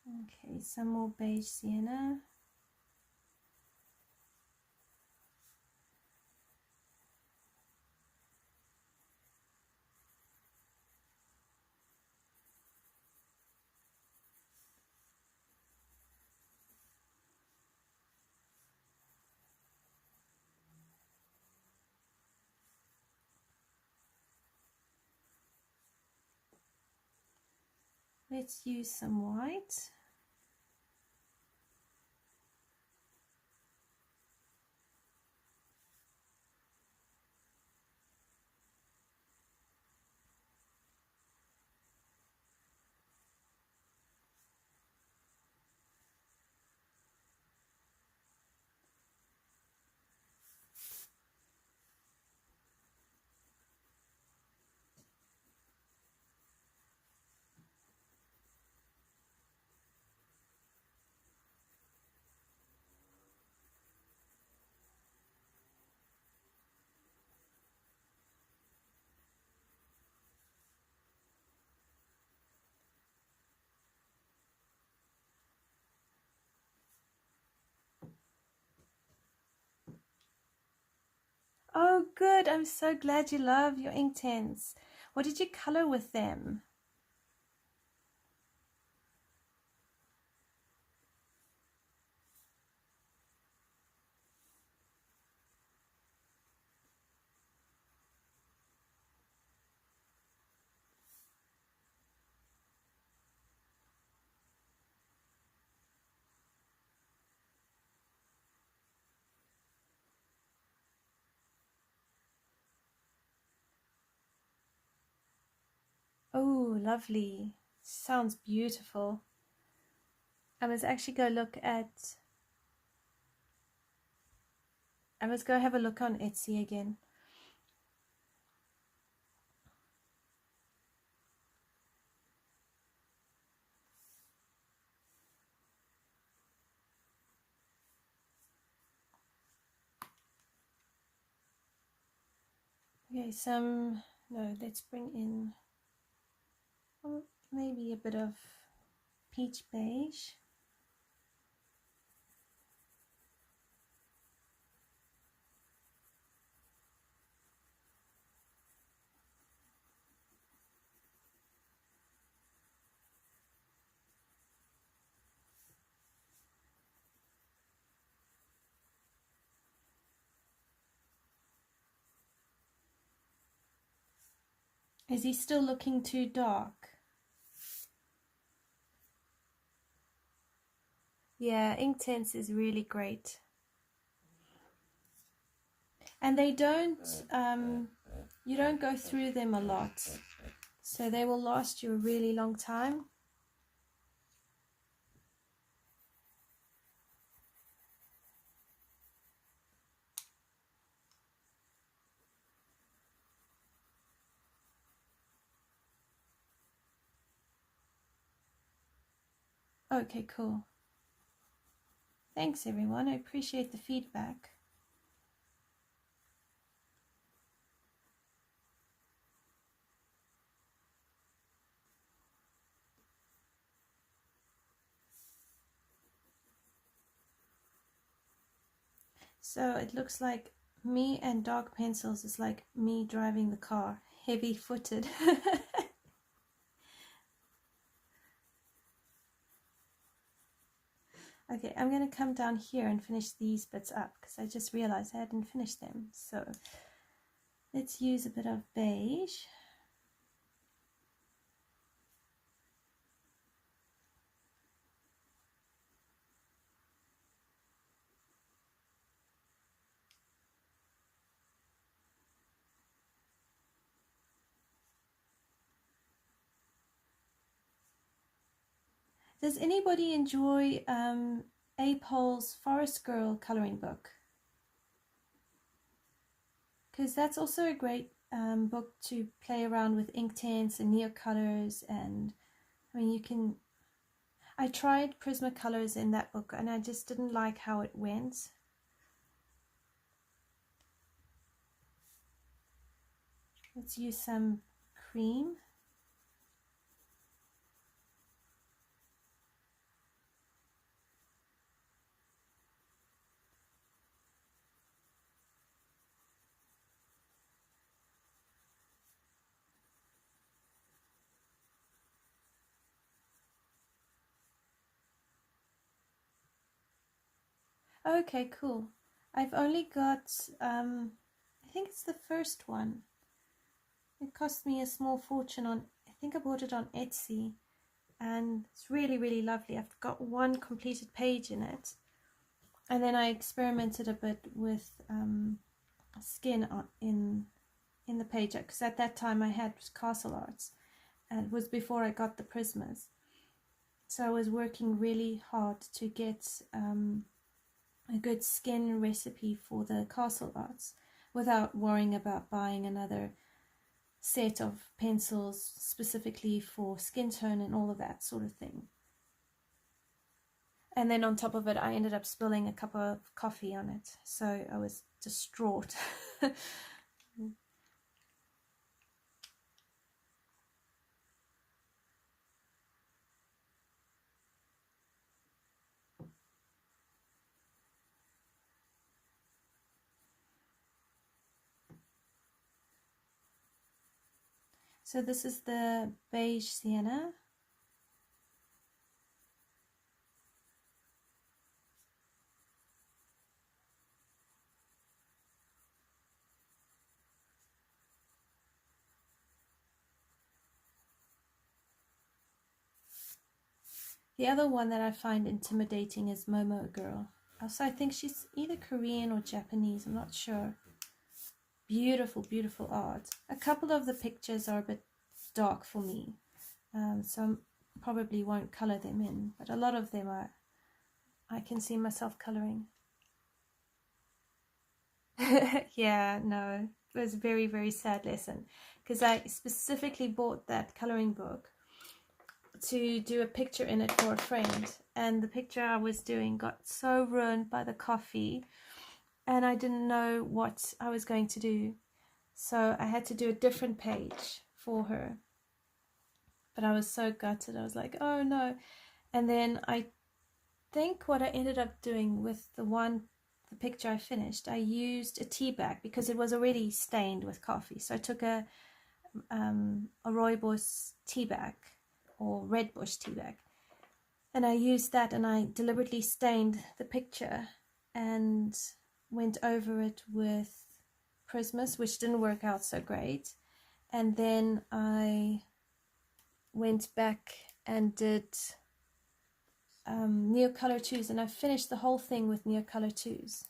Speaker 1: Okay, some more beige sienna. Let's use some white. Oh, good. I'm so glad you love your ink tints. What did you color with them? Oh, lovely. Sounds beautiful. I must actually go look at... I must go have a look on Etsy again. Okay, let's bring in maybe a bit of peach beige. Is he still looking too dark? Yeah, Inktense is really great. And they don't, you don't go through them a lot. So they will last you a really long time. Okay, cool. Thanks everyone, I appreciate the feedback. So it looks like me and dark pencils is like me driving the car, heavy-footed. Okay, I'm going to come down here and finish these bits up because I just realized I hadn't finished them. So let's use a bit of beige. Does anybody enjoy A. Pole's Forest Girl coloring book? Because that's also a great book to play around with Inktense and neocolors, and I mean you can. I tried Prismacolors in that book and I just didn't like how it went. Let's use some cream. Okay, cool. I've only got, I think it's the first one. It cost me a small fortune on, I think I bought it on Etsy, and it's really, really lovely. I've got one completed page in it, and then I experimented a bit with skin in the page, because at that time I had Castle Arts, and it was before I got the Prismas. So I was working really hard to get a good skin recipe for the Castle Arts without worrying about buying another set of pencils specifically for skin tone and all of that sort of thing. And then on top of it, I ended up spilling a cup of coffee on it, so I was distraught. So this is the beige sienna. The other one that I find intimidating is Momo Girl. Also, I think she's either Korean or Japanese, I'm not sure. Beautiful, beautiful art. A couple of the pictures are a bit dark for me, so I probably won't color them in, but a lot of them are, I can see myself coloring. Yeah, no, it was a very, very sad lesson, because I specifically bought that coloring book to do a picture in it for a friend, and the picture I was doing got so ruined by the coffee, and I didn't know what I was going to do, so I had to do a different page for her. But I was so gutted. I was like, oh no. And then I think what I ended up doing with the picture I finished, I used a tea bag because it was already stained with coffee. So I took a rooibos tea bag, or red bush tea bag, and I used that, and I deliberately stained the picture and went over it with Prismas, which didn't work out so great. And then I went back and did Neocolor IIs, and I finished the whole thing with Neocolor IIs.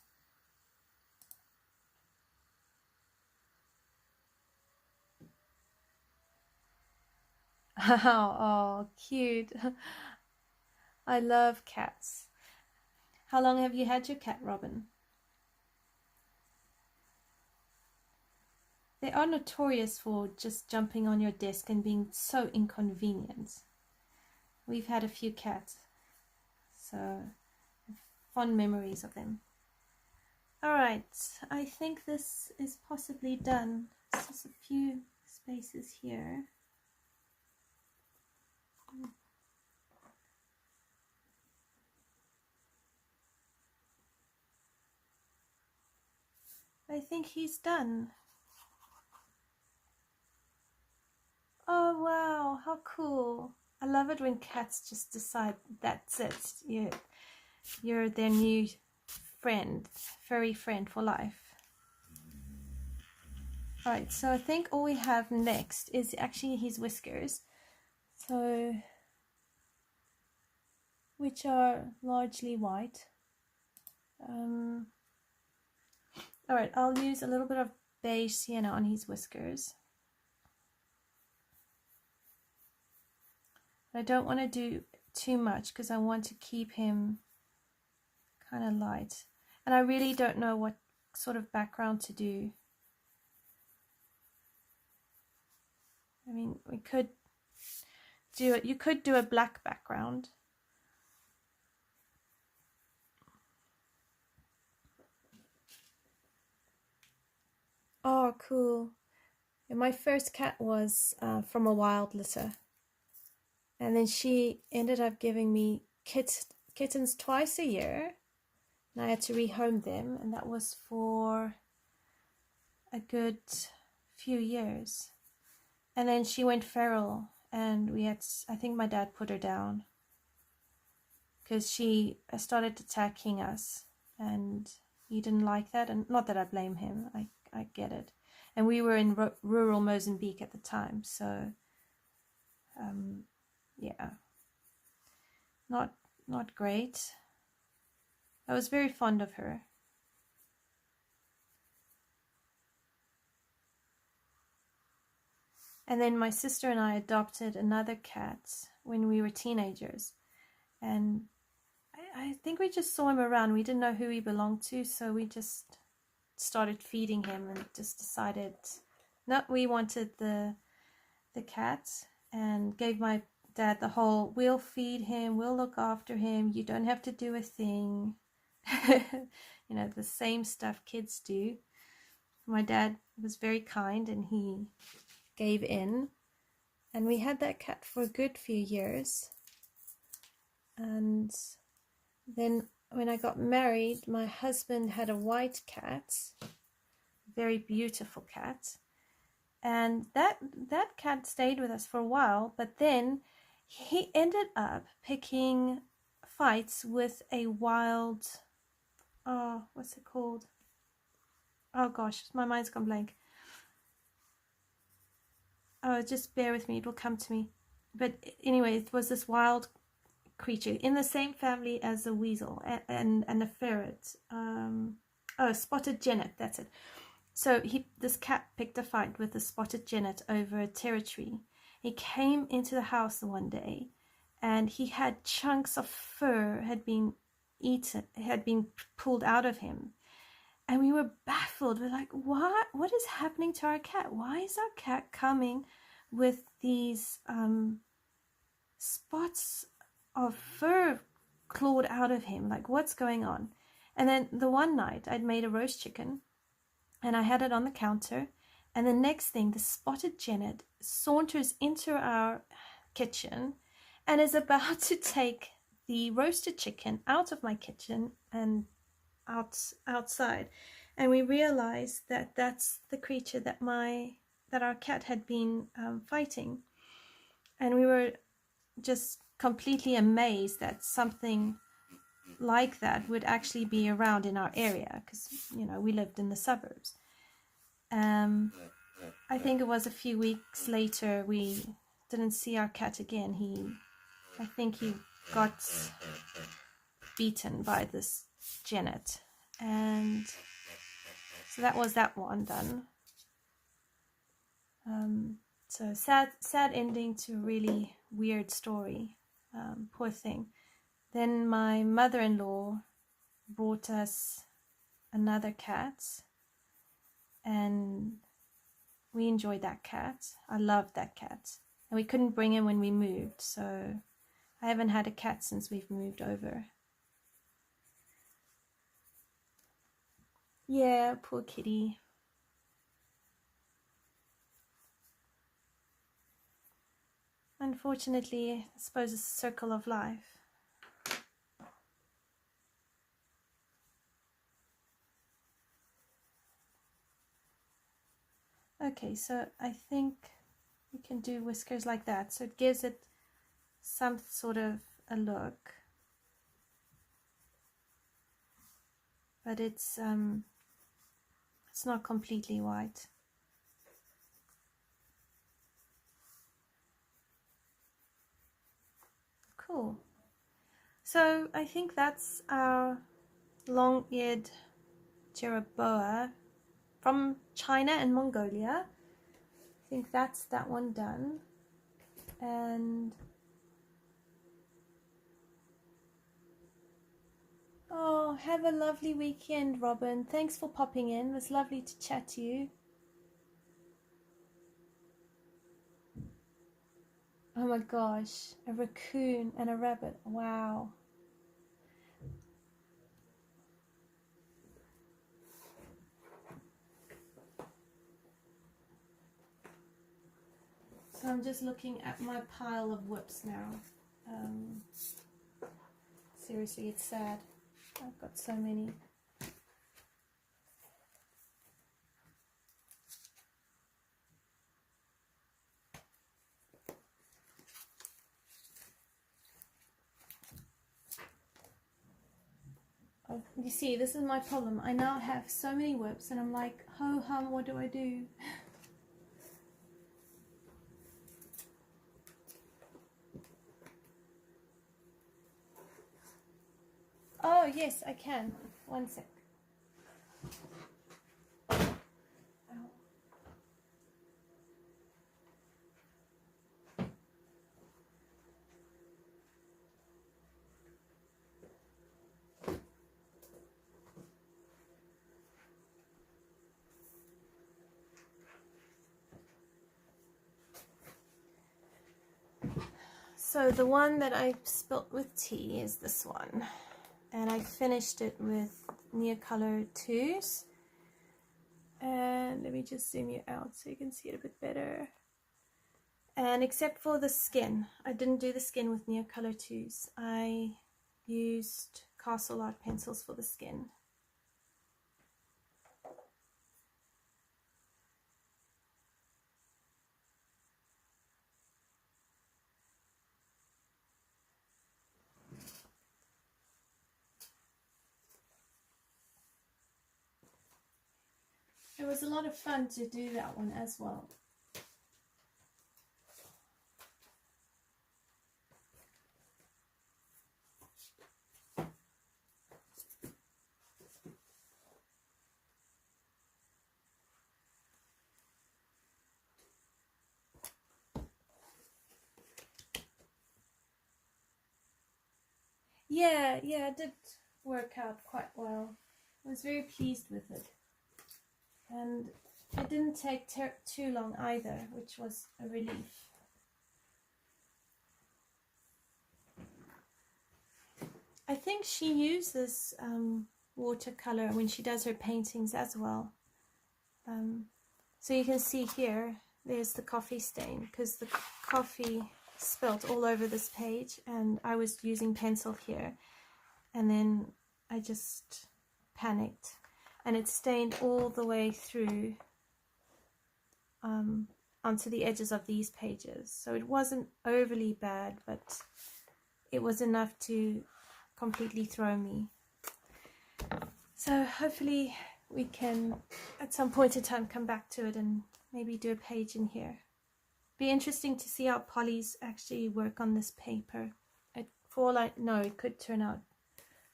Speaker 1: Oh, cute. I love cats. How long have you had your cat, Robin? They are notorious for just jumping on your desk and being so inconvenient. We've had a few cats, so fond memories of them. Alright, I think this is possibly done. Just a few spaces here. I think he's done. Oh wow, how cool. I love it when cats just decide that's it. You're their new friend, furry friend for life. Alright, so I think all we have next is actually his whiskers. So, which are largely white. Alright, I'll use a little bit of beige sienna on his whiskers. I don't want to do too much because I want to keep him kind of light. And I really don't know what sort of background to do. I mean, we could do it. You could do a black background. Oh, cool. And my first cat was from a wild litter. And then she ended up giving me kittens twice a year. And I had to rehome them. And that was for a good few years. And then she went feral. And we had, I think my dad put her down. Because she started attacking us. And he didn't like that. And not that I blame him. I get it. And we were in rural Mozambique at the time. So, yeah, not great. I was very fond of her. And then my sister and I adopted another cat when we were teenagers. And I think we just saw him around. We didn't know who he belonged to, so we just started feeding him and just decided we wanted the cat, and gave my dad the whole, we'll feed him, we'll look after him, you don't have to do a thing. You know, the same stuff kids do. My dad was very kind and he gave in, and we had that cat for a good few years. And then when I got married, my husband had a white cat, very beautiful cat, and that cat stayed with us for a while, but then he ended up picking fights with a wild, what's it called? Oh gosh, my mind's gone blank. Oh, just bear with me, it will come to me. But anyway, it was this wild creature in the same family as a weasel and a ferret. Spotted genet, that's it. So this cat picked a fight with a spotted genet over a territory. He came into the house one day, and he had chunks of fur had been pulled out of him, and we were baffled. We're like, what is happening to our cat? Why is our cat coming with these spots of fur clawed out of him? Like, what's going on? And then the one night I'd made a roast chicken and I had it on the counter, and the next thing, the spotted genet saunters into our kitchen and is about to take the roasted chicken out of my kitchen and outside. And we realized that that's the creature that our cat had been fighting. And we were just completely amazed that something like that would actually be around in our area, because, you know, we lived in the suburbs. I think it was a few weeks later we didn't see our cat again. I think he got beaten by this genet, and so that was that one done. So sad ending to a really weird story. Poor thing. Then my mother-in-law brought us another cat, and we enjoyed that cat. I loved that cat, and we couldn't bring him when we moved, so I haven't had a cat since we've moved over. Yeah, poor kitty. Unfortunately, I suppose it's a circle of life. Okay, so I think we can do whiskers like that, so it gives it some sort of a look, but it's not completely white. Cool. So I think that's our long-eared Jeroba from China and Mongolia. I think that's that one done. And oh, have a lovely weekend, Robin. Thanks for popping in. It was lovely to chat to you. Oh my gosh, a raccoon and a rabbit. Wow. So I'm just looking at my pile of whips now. Seriously, it's sad. I've got so many. Oh, you see, this is my problem. I now have so many whips and I'm like, ho hum, what do I do? Oh, yes, I can. One sec. So the one that I spilt with tea is this one. And I finished it with Neocolor 2s. And let me just zoom you out so you can see it a bit better. And except for the skin, I didn't do the skin with Neocolor 2s. I used Castle Art pencils for the skin. It was a lot of fun to do that one as well. Yeah, it did work out quite well. I was very pleased with it. And it didn't take too long either, which was a relief. I think she uses watercolor when she does her paintings as well. So you can see here, there's the coffee stain, because the coffee spilt all over this page and I was using pencil here. And then I just panicked and it stained all the way through onto the edges of these pages. So it wasn't overly bad, but it was enough to completely throw me. So hopefully we can at some point in time come back to it and maybe do a page in here. Be interesting to see how polys actually work on this paper. For all I know, it could turn out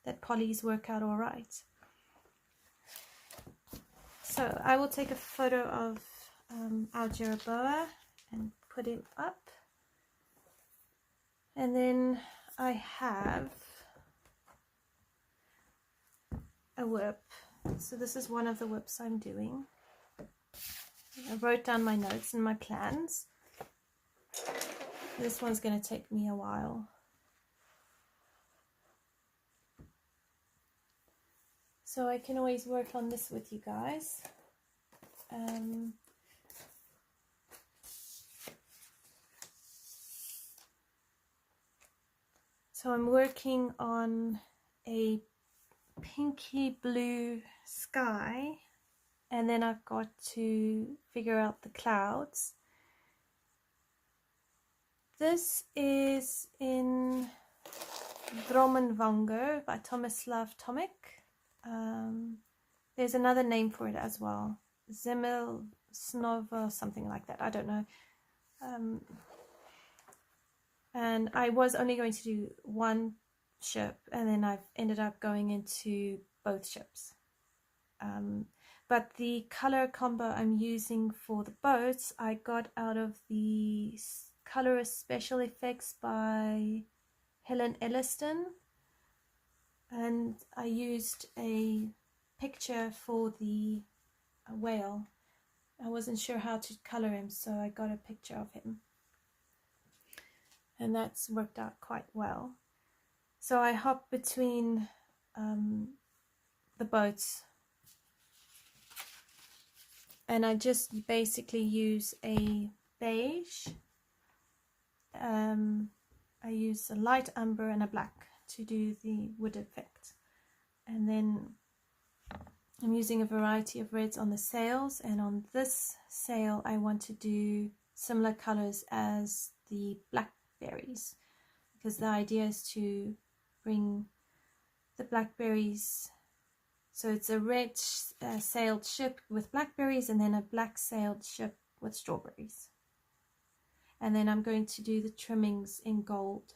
Speaker 1: that polys work out all right. So I will take a photo of our Jeroba and put him up. And then I have a whip. So this is one of the whips I'm doing. I wrote down my notes and my plans. This one's going to take me a while. So I can always work on this with you guys. So I'm working on a pinky blue sky and then I've got to figure out the clouds. This is in Dromenwanger by Tomislav Tomic. There's another name for it as well, Zemel Snova, something like that, I don't know. And I was only going to do one ship, and then I've ended up going into both ships. But the color combo I'm using for the boats I got out of the Colorist Special Effects by Helen Elliston, and I used a picture for the whale. I wasn't sure how to color him, so I got a picture of him, and that's worked out quite well. So I hop between the boats, and I just basically use a beige, I use a light umber and a black to do the wood effect, and then I'm using a variety of reds on the sails, and on this sail I want to do similar colors as the blackberries, because the idea is to bring the blackberries, so it's a red sailed ship with blackberries and then a black sailed ship with strawberries. And then I'm going to do the trimmings in gold.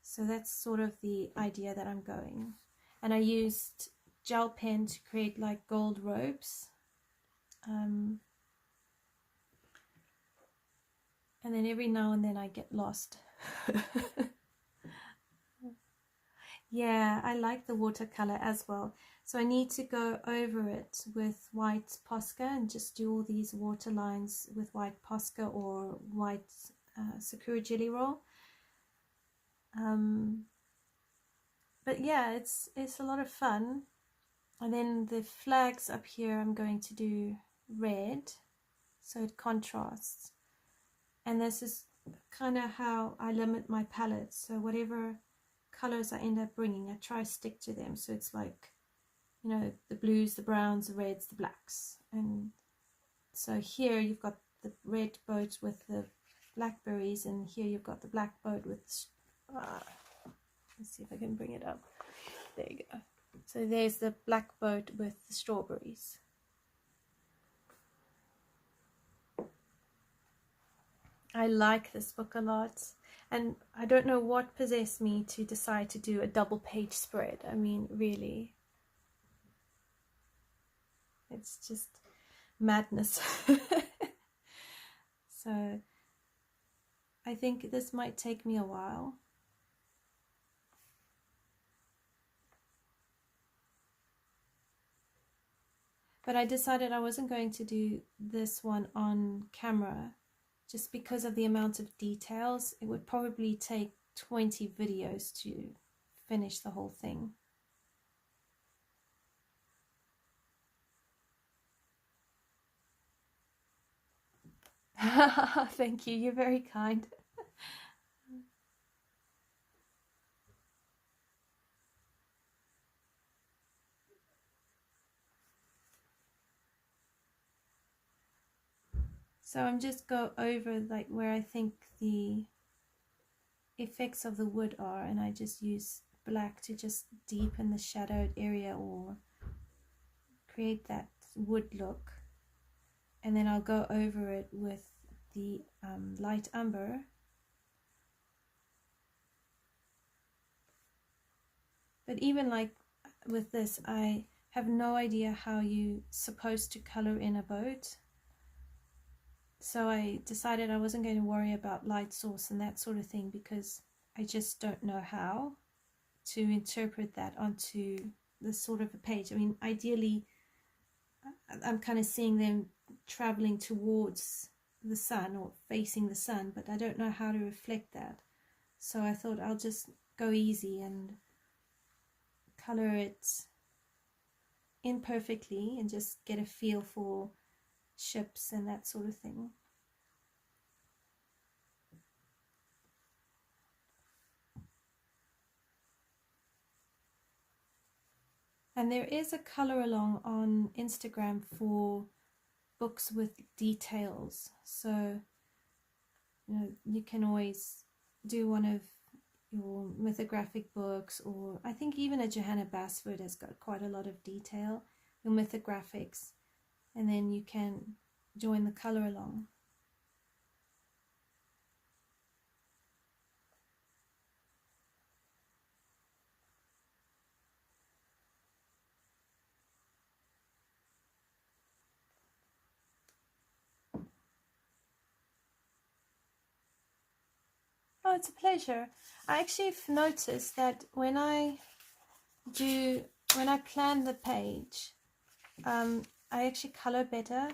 Speaker 1: So that's sort of the idea that I'm going. And I used gel pen to create like gold ropes. And then every now and then I get lost. Yeah, I like the watercolor as well. So I need to go over it with white Posca and just do all these water lines with white Posca or white Sakura Jelly Roll. But yeah, it's a lot of fun. And then the flags up here I'm going to do red, so it contrasts. And this is kind of how I limit my palette. So whatever colors I end up bringing, I try to stick to them. So it's like, you know, the blues, the browns, the reds, the blacks. And so here you've got the red boat with the blackberries, and here you've got the black boat with let's see if I can bring it up. There you go. So there's the black boat with the strawberries. I like this book a lot, and I don't know what possessed me to decide to do a double page spread. I mean, really, it's just madness. So I think this might take me a while. But I decided I wasn't going to do this one on camera just because of the amount of details. It would probably take 20 videos to finish the whole thing. Thank you, you're very kind. So I'm just go over like where I think the effects of the wood are, and I just use black to just deepen the shadowed area or create that wood look. And then I'll go over it with the light umber. But even like with this, I have no idea how you're supposed to color in a boat. So I decided I wasn't going to worry about light source and that sort of thing, because I just don't know how to interpret that onto this sort of a page. I mean, ideally, I'm kind of seeing them traveling towards the sun or facing the sun, but I don't know how to reflect that. So I thought I'll just go easy and color it imperfectly and just get a feel for ships and that sort of thing. And there is a color along on Instagram for books with details. So, you can always do one of your mythographic books, or I think even a Johanna Basford has got quite a lot of detail, your mythographics, and then you can join the color along. Oh, it's a pleasure. I actually noticed that when I plan the page, I actually color better.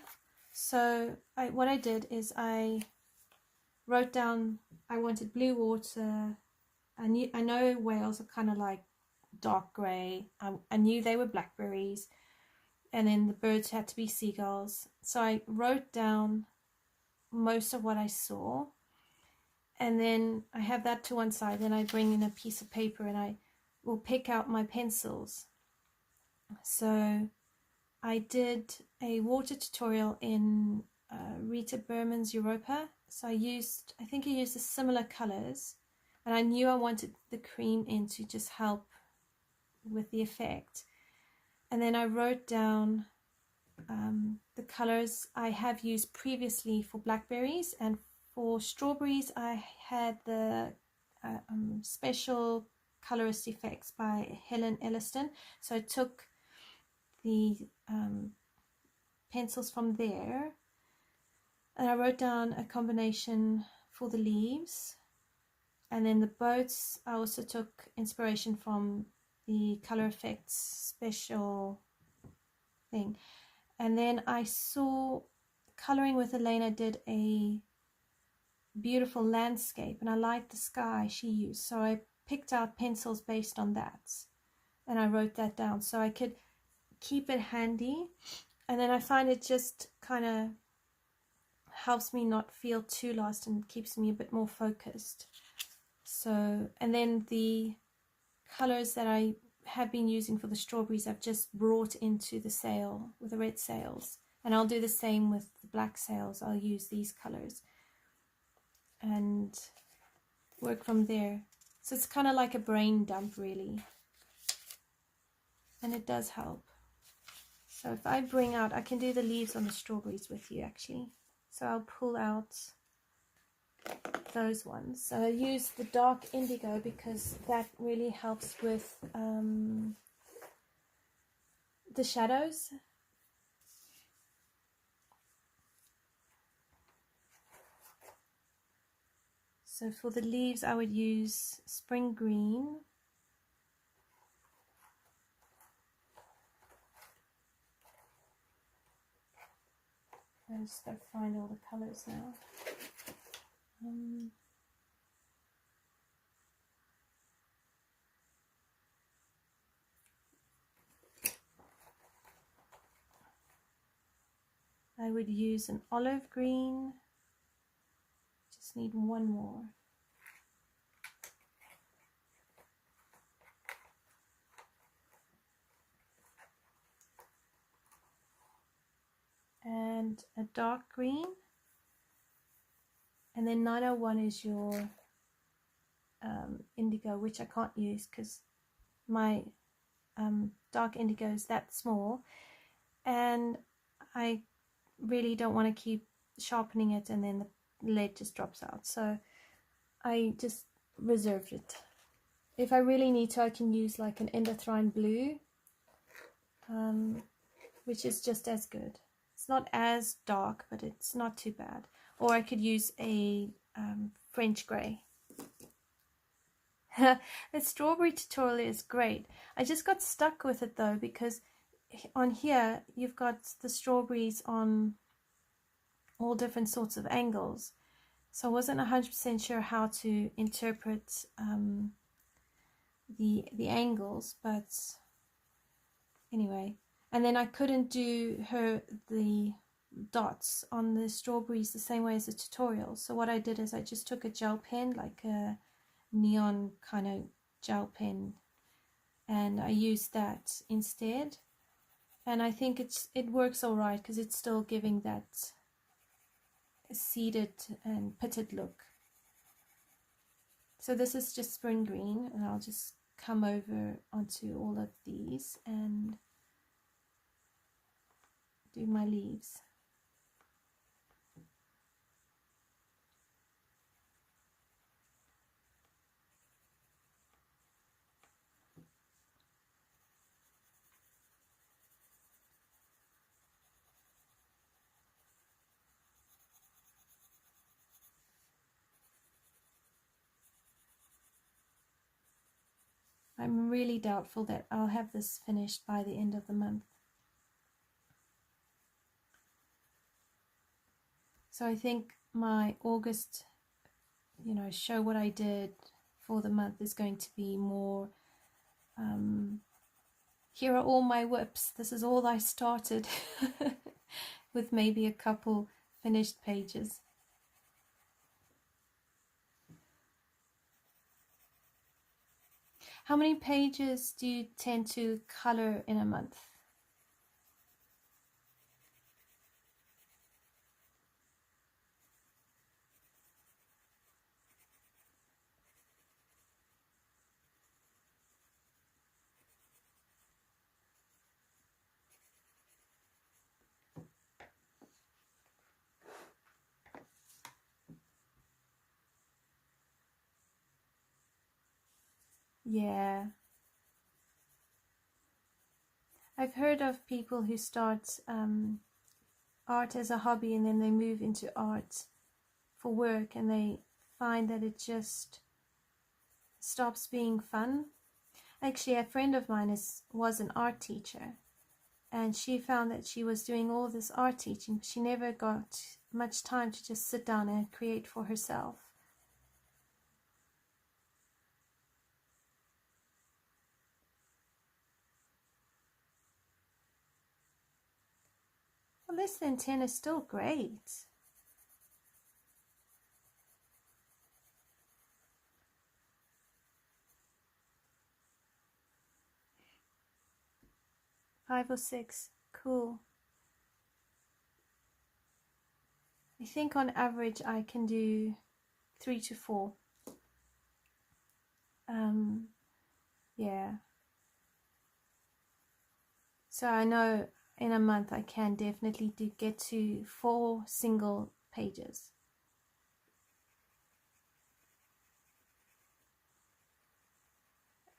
Speaker 1: So what I did is I wrote down I wanted blue water. I know whales are kind of like dark grey. I knew they were blackberries, and then the birds had to be seagulls. So I wrote down most of what I saw, and then I have that to one side. Then I bring in a piece of paper and I will pick out my pencils. So I did a water tutorial in Rita Berman's Europa. So I think I used the similar colors, and I knew I wanted the cream in to just help with the effect. And then I wrote down the colors I have used previously for blackberries, and for strawberries I had the special colorist effects by Helen Elliston. So I took the pencils from there, and I wrote down a combination for the leaves, and then the boats I also took inspiration from the color effects special thing. And then I saw Coloring with Elena did a beautiful landscape, and I liked the sky she used, so I picked out pencils based on that, and I wrote that down so I could keep it handy. And then I find it just kind of helps me not feel too lost and keeps me a bit more focused. So, and then the colors that I have been using for the strawberries I've just brought into the sail with the red sails, and I'll do the same with the black sails. I'll use these colors and work from there. So it's kind of like a brain dump really, and it does help. So if I bring out, I can do the leaves on the strawberries with you actually. So I'll pull out those ones. So I use the dark indigo because that really helps with the shadows. So for the leaves I would use spring green. I'll just go find all the colours now. I would use an olive green. Just need one more. And a dark green. And then 901 is your indigo, which I can't use because my dark indigo is that small, and I really don't want to keep sharpening it and then the lead just drops out, so I just reserved it. If I really need to, I can use like an endothrine blue, which is just as good. It's not as dark, but it's not too bad. Or I could use a French grey. The strawberry tutorial is great. I just got stuck with it though, because on here you've got the strawberries on all different sorts of angles, so I wasn't 100% sure how to interpret the angles, but anyway. And then I couldn't do the dots on the strawberries the same way as the tutorial, so what I did is I just took a gel pen, like a neon kind of gel pen, and I use that instead. And I think it works all right because it's still giving that seeded and pitted look. So this is just spring green, and I'll just come over onto all of these and do my leaves. I'm really doubtful that I'll have this finished by the end of the month. So I think my August, show what I did for the month is going to be more, here are all my whips. This is all I started with maybe a couple finished pages. How many pages do you tend to color in a month? Yeah. I've heard of people who start art as a hobby and then they move into art for work and they find that it just stops being fun. Actually, a friend of mine was an art teacher, and she found that she was doing all this art teaching, but she never got much time to just sit down and create for herself. Well, less than 10 is still great. Five or six, cool. I think on average I can do 3 to 4. Yeah. So I know in a month I can definitely get to 4 single pages.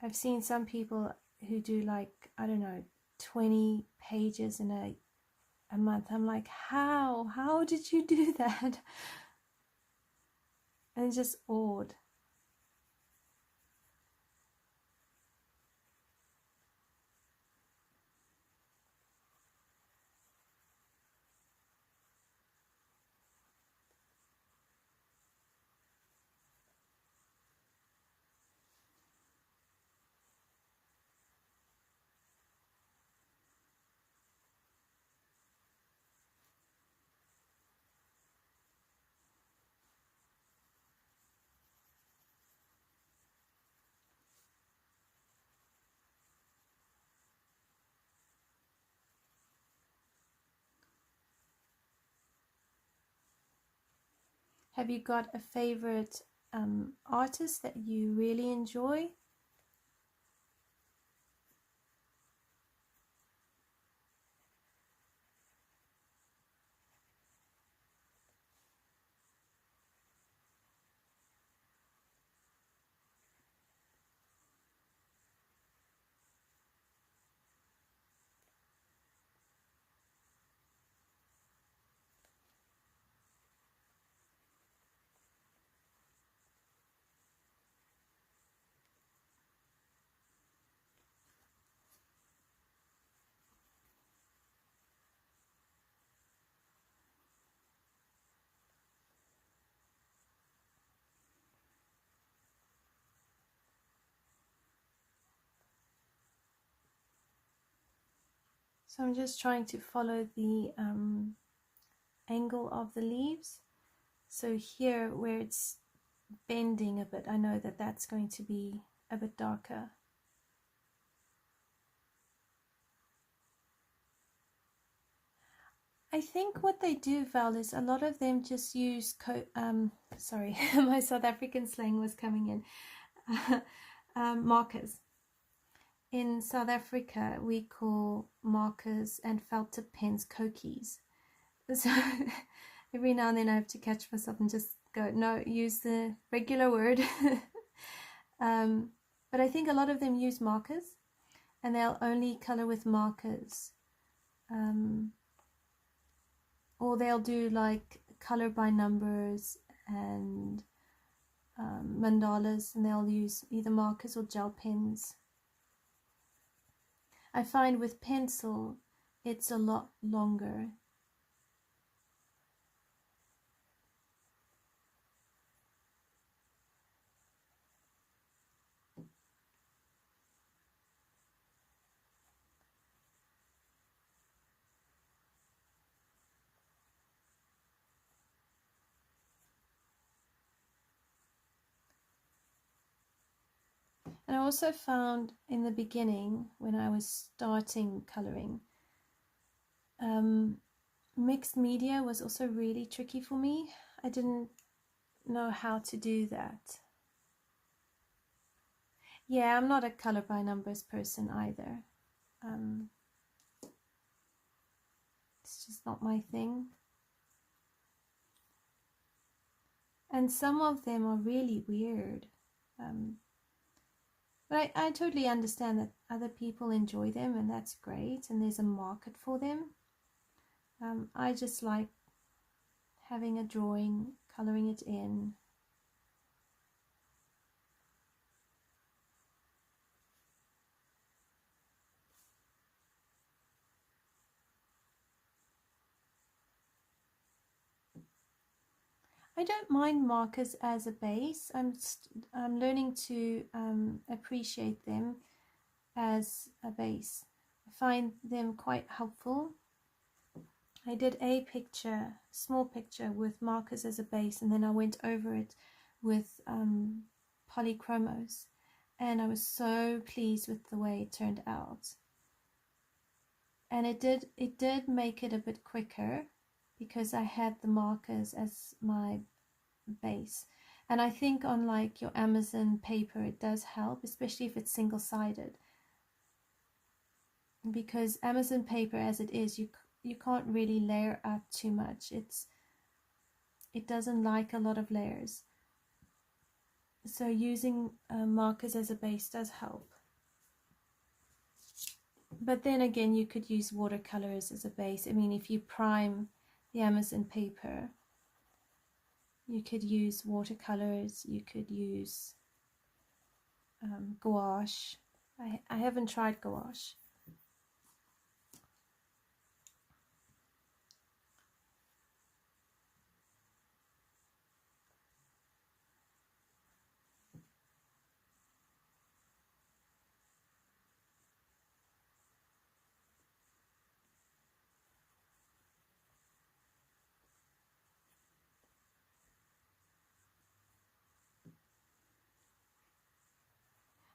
Speaker 1: I've seen some people who do like, I don't know, 20 pages in a month. I'm like, how did you do that? And it's just awed. Have you got a favorite artist that you really enjoy? So I'm just trying to follow the angle of the leaves. So here where it's bending a bit, I know that that's going to be a bit darker. I think what they do, Val, is a lot of them just use sorry, my South African slang was coming in. Markers. In South Africa, we call markers and felt tip pens kokies. So every now and then I have to catch myself and just go, no, use the regular word. But I think a lot of them use markers, and they'll only color with markers. Or they'll do like color by numbers and mandalas, and they'll use either markers or gel pens. I find with pencil, it's a lot longer. And I also found in the beginning, when I was starting coloring, mixed media was also really tricky for me. I didn't know how to do that. Yeah, I'm not a color by numbers person either. It's just not my thing. And some of them are really weird. But I totally understand that other people enjoy them, and that's great, and there's a market for them. I just like having a drawing, coloring it in. I don't mind markers as a base. I'm learning to appreciate them as a base. I find them quite helpful. I did a picture, small picture with markers as a base, and then I went over it with Polychromos, and I was so pleased with the way it turned out. And it did make it a bit quicker because I had the markers as my base. And I think on like your Amazon paper, it does help, especially if it's single-sided, because Amazon paper as it is, you can't really layer up too much. It doesn't like a lot of layers. So using markers as a base does help. But then again, you could use watercolors as a base. I mean, if you prime the Amazon paper, you could use watercolors, you could use gouache. I haven't tried gouache.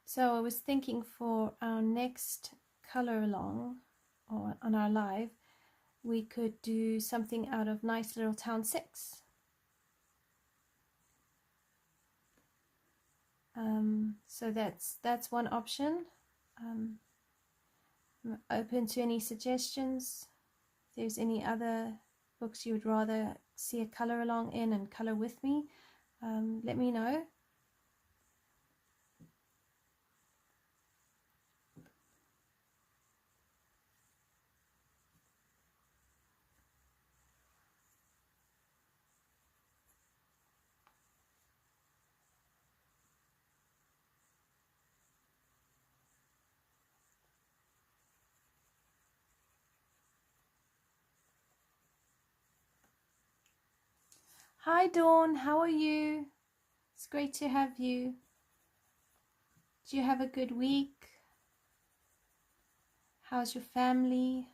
Speaker 1: So I was thinking for our next color along, or on our live, we could do something out of Nice Little Town 6. So that's one option. I'm open to any suggestions. If there's any other books you would rather see a color along in and color with me, let me know. Hi Dawn, how are you? It's great to have you. Did you have a good week? How's your family?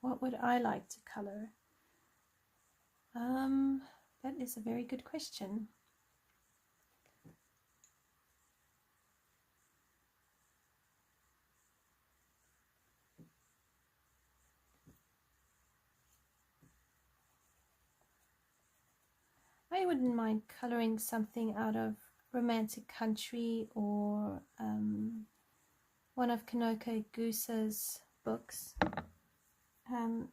Speaker 1: What would I like to color? That is a very good question. I wouldn't mind coloring something out of Romantic Country or one of Kanoko Goose's books.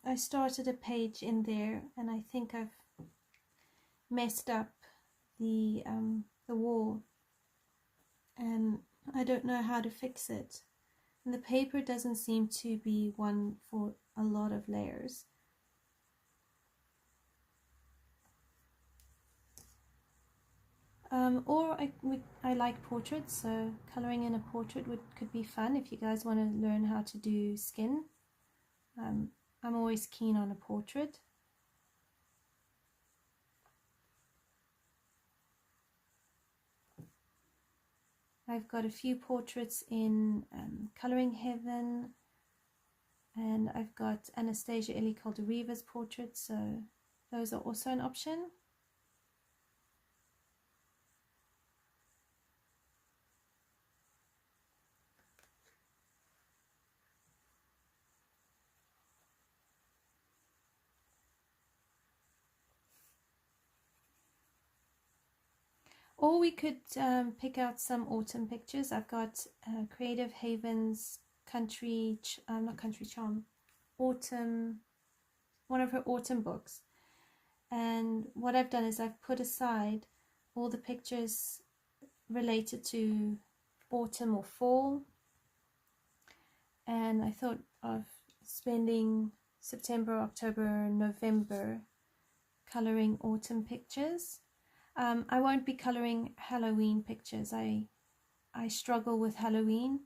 Speaker 1: I started a page in there and I think I've messed up the wall and I don't know how to fix it. And the paper doesn't seem to be one for a lot of layers. Or I like portraits, so colouring in a portrait could be fun if you guys want to learn how to do skin. I'm always keen on a portrait. I've got a few portraits in Colouring Heaven, and I've got Anastasia Ellie Caldereva's portraits, so those are also an option. Or we could pick out some autumn pictures. I've got Creative Haven's not Country Charm, Autumn, one of her autumn books. And what I've done is I've put aside all the pictures related to autumn or fall. And I thought of spending September, October, November coloring autumn pictures. I won't be coloring Halloween pictures. I struggle with Halloween.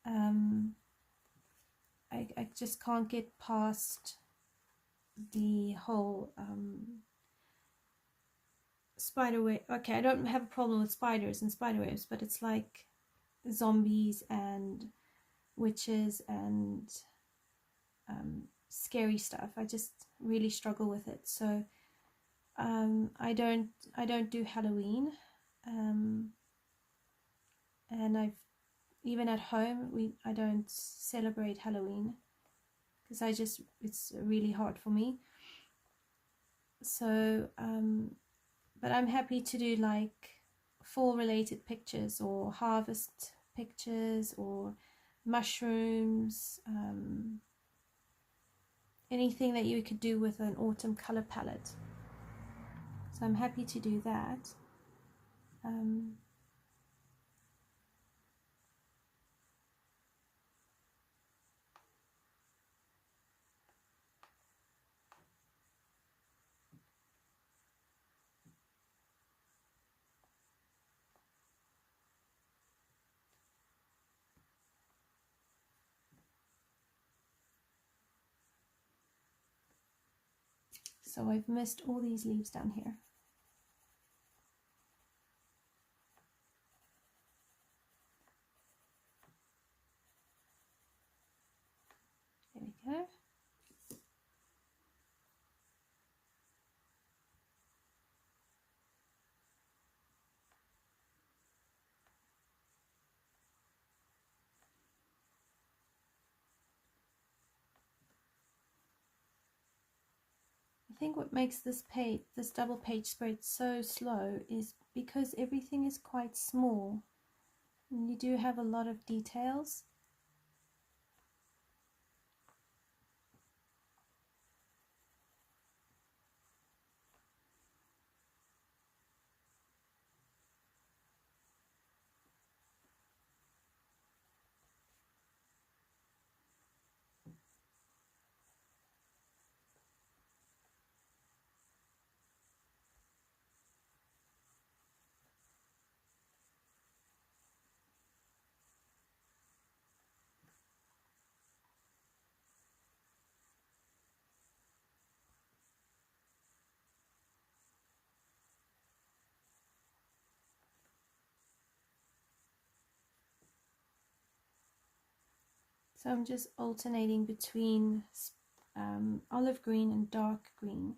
Speaker 1: I just can't get past the whole spider web. Okay, I don't have a problem with spiders and spider webs, but it's like zombies and witches and scary stuff. I just really struggle with it. So I don't do Halloween, and even at home I don't celebrate Halloween because it's really hard for me. So but I'm happy to do like fall related pictures or harvest pictures or mushrooms, anything that you could do with an autumn color palette. So I'm happy to do that. So I've missed all these leaves down here. There we go. I think what makes this double page spread so slow is because everything is quite small and you do have a lot of details. So I'm just alternating between olive green and dark green.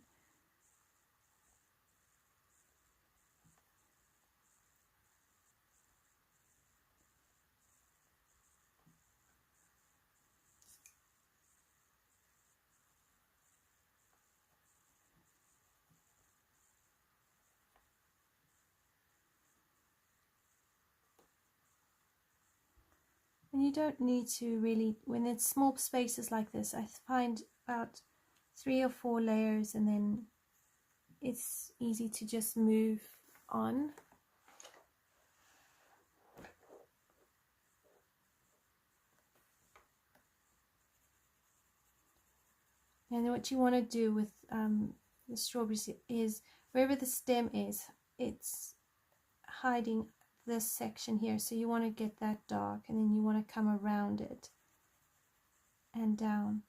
Speaker 1: And you don't need to really, when it's small spaces like this, I find about 3 or 4 layers and then it's easy to just move on. And what you want to do with the strawberries is wherever the stem is, it's hiding this section here. So you want to get that dark and then you want to come around it and down.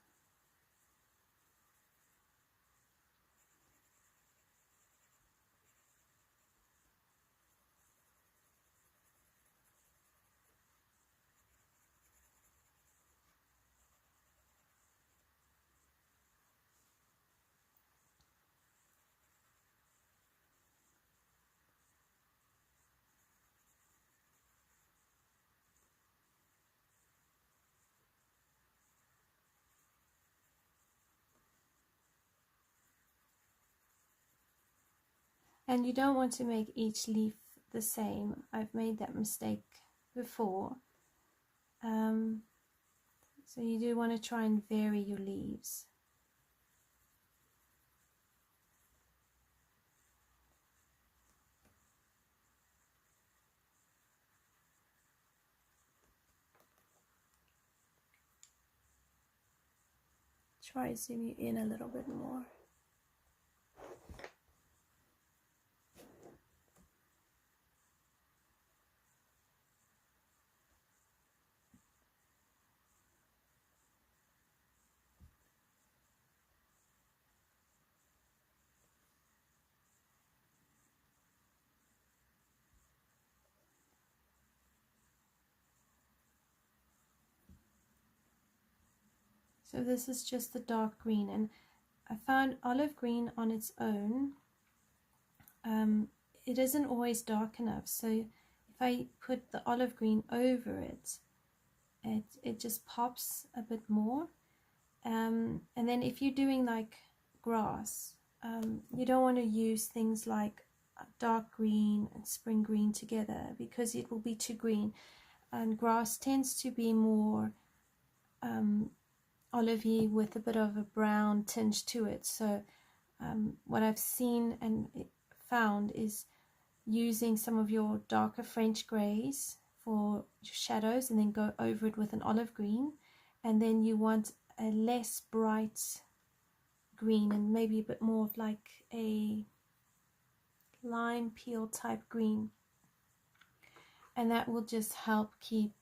Speaker 1: And you don't want to make each leaf the same. I've made that mistake before. So you do want to try and vary your leaves. Try to zoom you in a little bit more. So this is just the dark green, and I found olive green on its own, it isn't always dark enough. So if I put the olive green over it, it just pops a bit more. And then if you're doing like grass, you don't want to use things like dark green and spring green together because it will be too green. And grass tends to be more olivey with a bit of a brown tinge to it. So what I've seen and found is using some of your darker French greys for your shadows and then go over it with an olive green, and then you want a less bright green and maybe a bit more of like a lime peel type green, and that will just help keep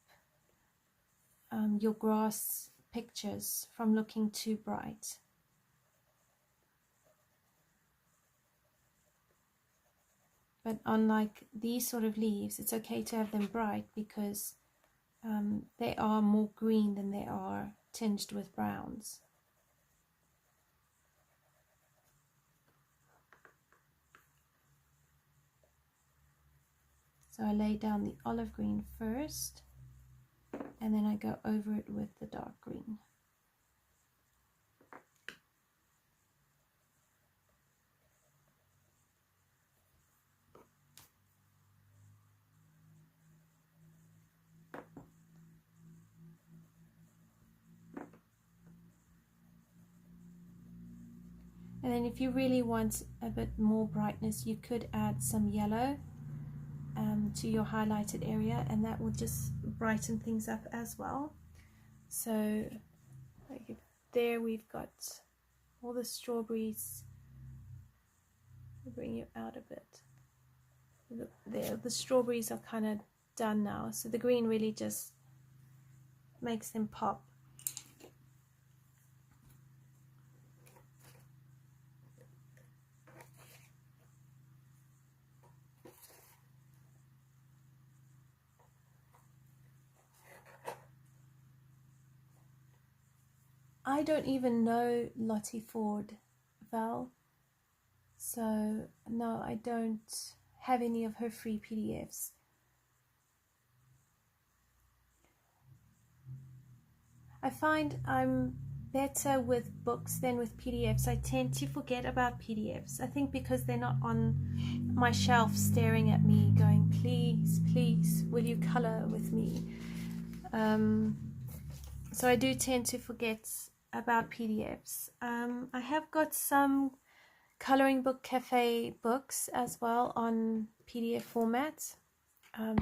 Speaker 1: your grass pictures from looking too bright. But unlike these sort of leaves, it's okay to have them bright because they are more green than they are tinged with browns. So I lay down the olive green first, and then I go over it with the dark green. And then if you really want a bit more brightness, you could add some yellow to your highlighted area, and that will just brighten things up as well. So like there we've got all the strawberries. I'll bring you out a bit. There, the strawberries are kind of done now, so the green really just makes them pop. I don't even know Lottie Ford, Val, so no, I don't have any of her free PDFs. I find I'm better with books than with PDFs. I tend to forget about PDFs. I think because they're not on my shelf staring at me going, please, please, will you color with me? So I do tend to forget about PDFs. I have got some Coloring Book Cafe books as well on PDF format,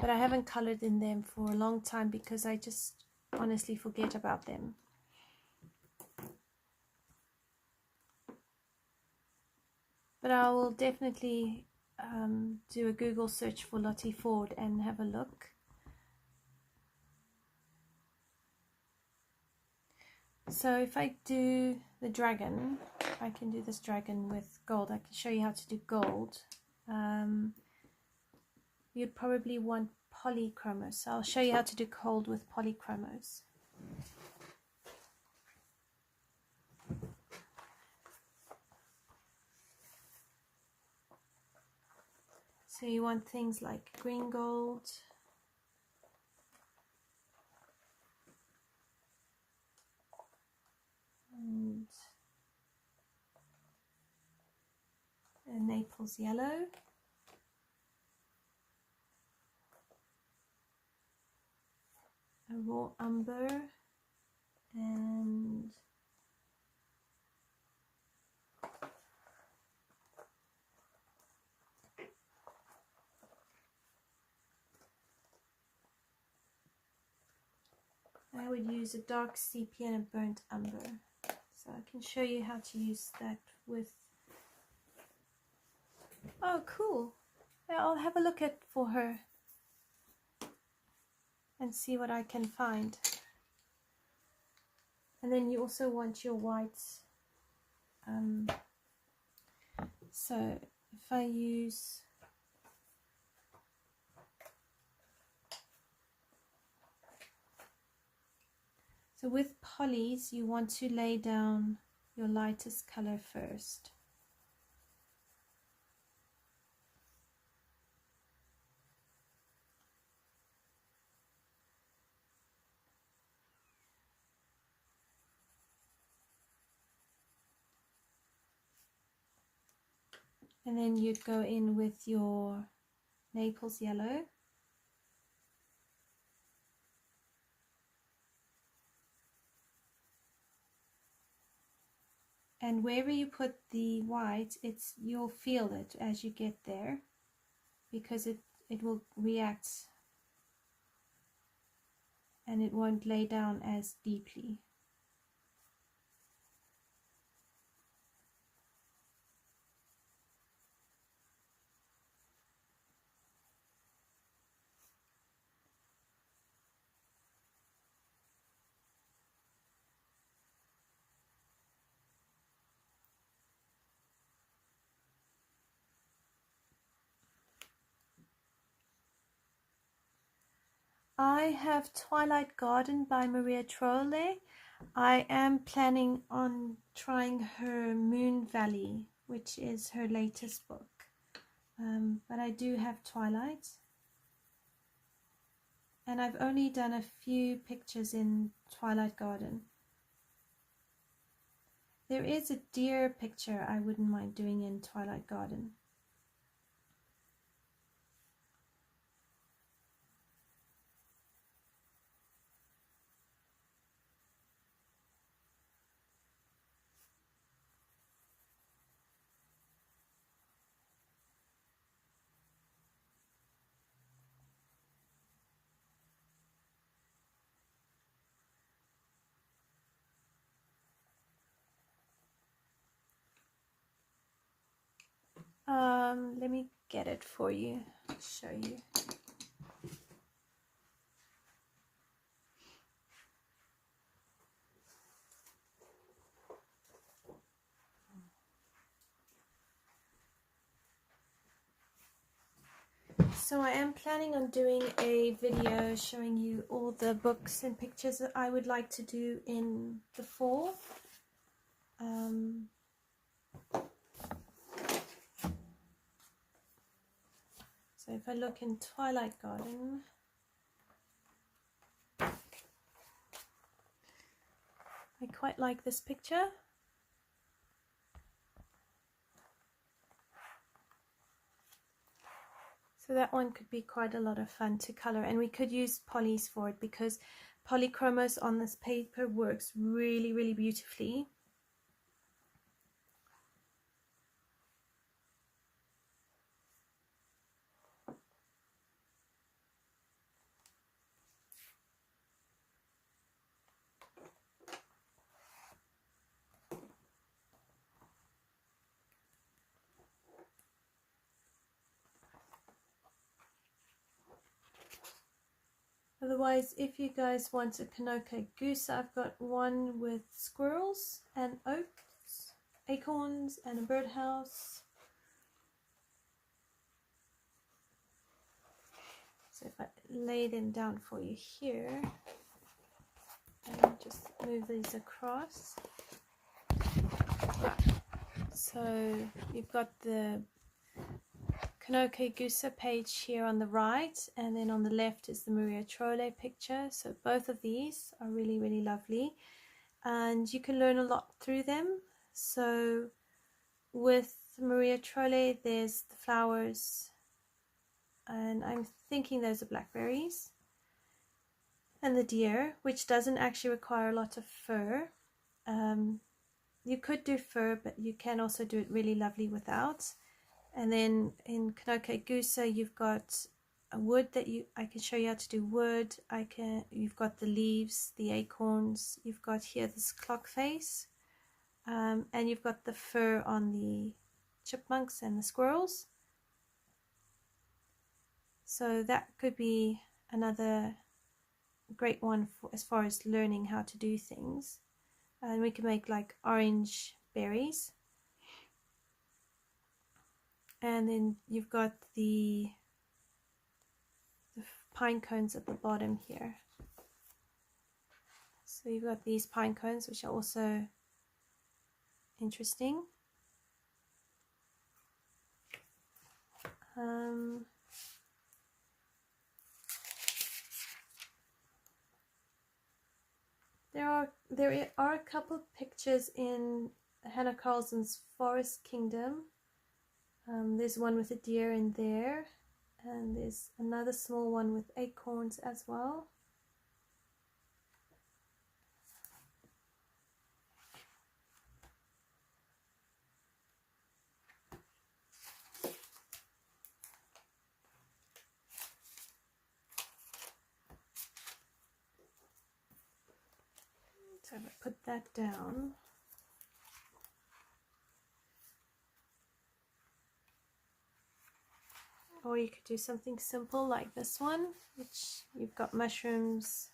Speaker 1: but I haven't colored in them for a long time because I just honestly forget about them. But I will definitely do a Google search for Lottie Ford and have a look. So if I do the dragon, I can do this dragon with gold. I can show you how to do gold. You'd probably want Polychromos. So I'll show you how to do gold with Polychromos. So you want things like green gold, and a Naples yellow, a raw umber, and I would use a dark sepia and a burnt umber. So I can show you how to use that with... Oh, cool. I'll have a look at for her and see what I can find. And then you also want your whites. So if I use... So with polys, you want to lay down your lightest color first. And then you'd go in with your Naples yellow. And wherever you put the white, you'll feel it as you get there, because it will react and it won't lay down as deeply. I have Twilight Garden by Maria Trolle. I am planning on trying her Moon Valley, which is her latest book. But I do have Twilight. And I've only done a few pictures in Twilight Garden. There is a deer picture I wouldn't mind doing in Twilight Garden. Let me get it for you, show you. So I am planning on doing a video showing you all the books and pictures that I would like to do in the fall. So if I look in Twilight Garden, I quite like this picture. So that one could be quite a lot of fun to color, and we could use polys for it because Polychromos on this paper works really, really beautifully. Otherwise, if you guys want a Kanoka goose, I've got one with squirrels and oaks, acorns and a birdhouse. So if I lay them down for you here, and just move these across. Right. So you've got the Kanoka Goose page here on the right, and then on the left is the Maria Trolle picture. So both of these are really, really lovely, and you can learn a lot through them. So with Maria Trolle, there's the flowers, and I'm thinking those are blackberries, and the deer, which doesn't actually require a lot of fur. You could do fur, but you can also do it really lovely without. And then in Kanoka Goose, you've got a wood that I can show you how to do wood. You've got the leaves, the acorns. You've got here this clock face, and you've got the fur on the chipmunks and the squirrels. So that could be another great one as far as learning how to do things. And we can make like orange berries. And then you've got the pine cones at the bottom here. So you've got these pine cones, which are also interesting. There are a couple of pictures in Hannah Carlson's Forest Kingdom. There's one with a deer in there, and there's another small one with acorns as well. So I'm going to put that down. Or you could do something simple like this one, which you've got mushrooms,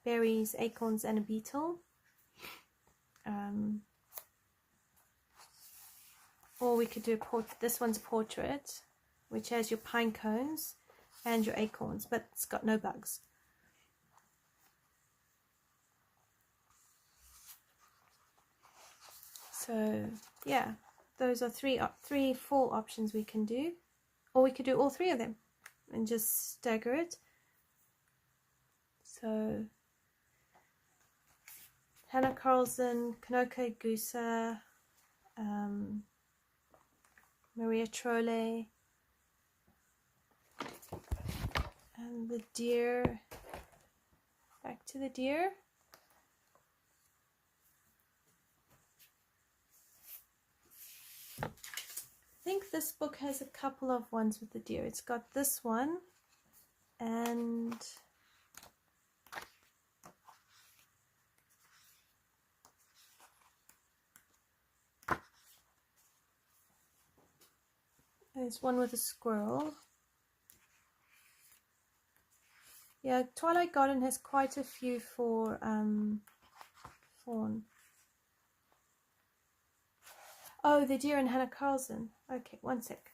Speaker 1: berries, acorns, and a beetle. Or we could do this one's a portrait, which has your pine cones and your acorns, but it's got no bugs. So yeah, those are four options we can do. Or we could do all three of them and just stagger it. So Hannah Carlson, Kanoka Goose, Maria Trolle, and the deer. Back to the deer. I think this book has a couple of ones with the deer. It's got this one, and there's one with a squirrel. Yeah, Twilight Garden has quite a few for fawn. Oh, the deer in Hannah Carlson. Okay, one sec.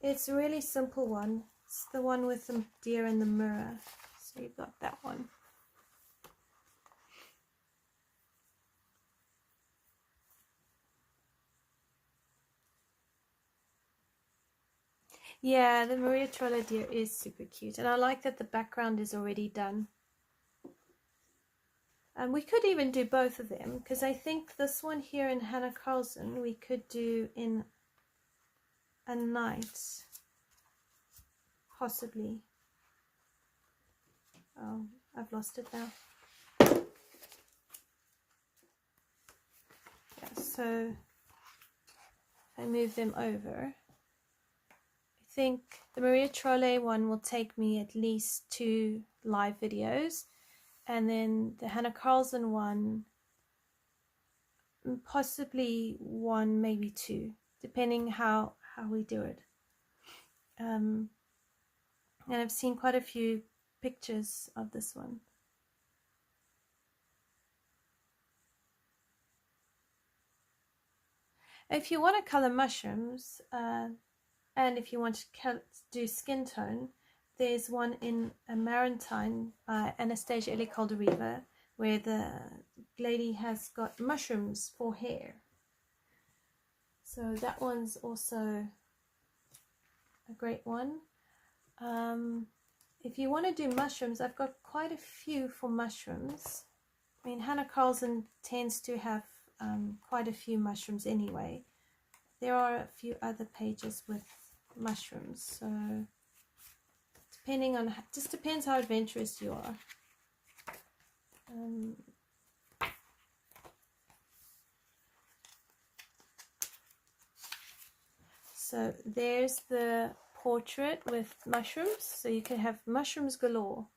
Speaker 1: It's a really simple one. It's the one with the deer in the mirror. So you've got that one. Yeah, the Maria Trolle deer is super cute. And I like that the background is already done. And we could even do both of them, because I think this one here in Hannah Carlson we could do in a night, possibly. Oh, I've lost it now. Yeah, so I move them over. I think the Maria Trolle one will take me at least 2 live videos, and then the Hannah Carlson one possibly 1, maybe 2, depending how we do it. And I've seen quite a few pictures of this one. If you want to color mushrooms, and if you want to do skin tone, there's one in a Marantine by Anastasia Eli Caldereva, where the lady has got mushrooms for hair. So that one's also a great one. If you want to do mushrooms, I've got quite a few for mushrooms. I mean, Hannah Carlson tends to have quite a few mushrooms anyway. There are a few other pages with mushrooms, so depending on, just depends how adventurous you are. So there's the portrait with mushrooms, so you can have mushrooms galore.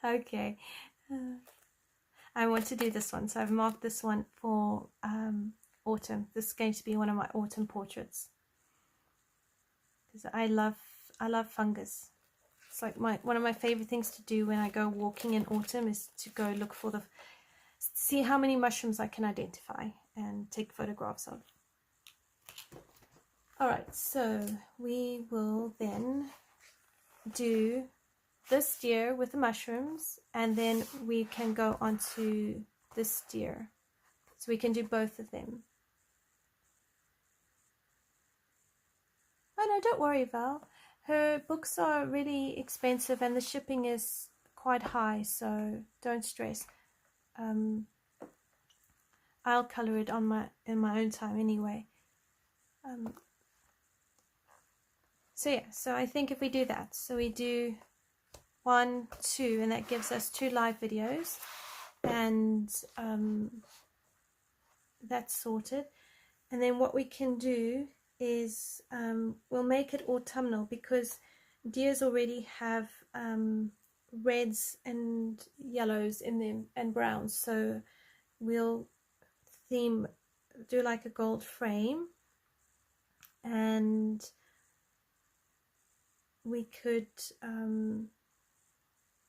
Speaker 1: Okay, I want to do this one, so I've marked this one for autumn. This is going to be one of my autumn portraits, because I love fungus. It's like one of my favorite things to do when I go walking in autumn is to go look for see how many mushrooms I can identify and take photographs of. Alright, so we will then do this deer with the mushrooms, and then we can go on to this deer. So we can do both of them. Oh no, don't worry, Val. Her books are really expensive and the shipping is quite high, so don't stress. I'll color it in my own time anyway. So yeah, so I think if we do that, so we do 1, 2, and that gives us 2 live videos, and that's sorted. And then what we can do is we'll make it autumnal, because deers already have reds and yellows in them and browns, so we'll do like a gold frame, and we could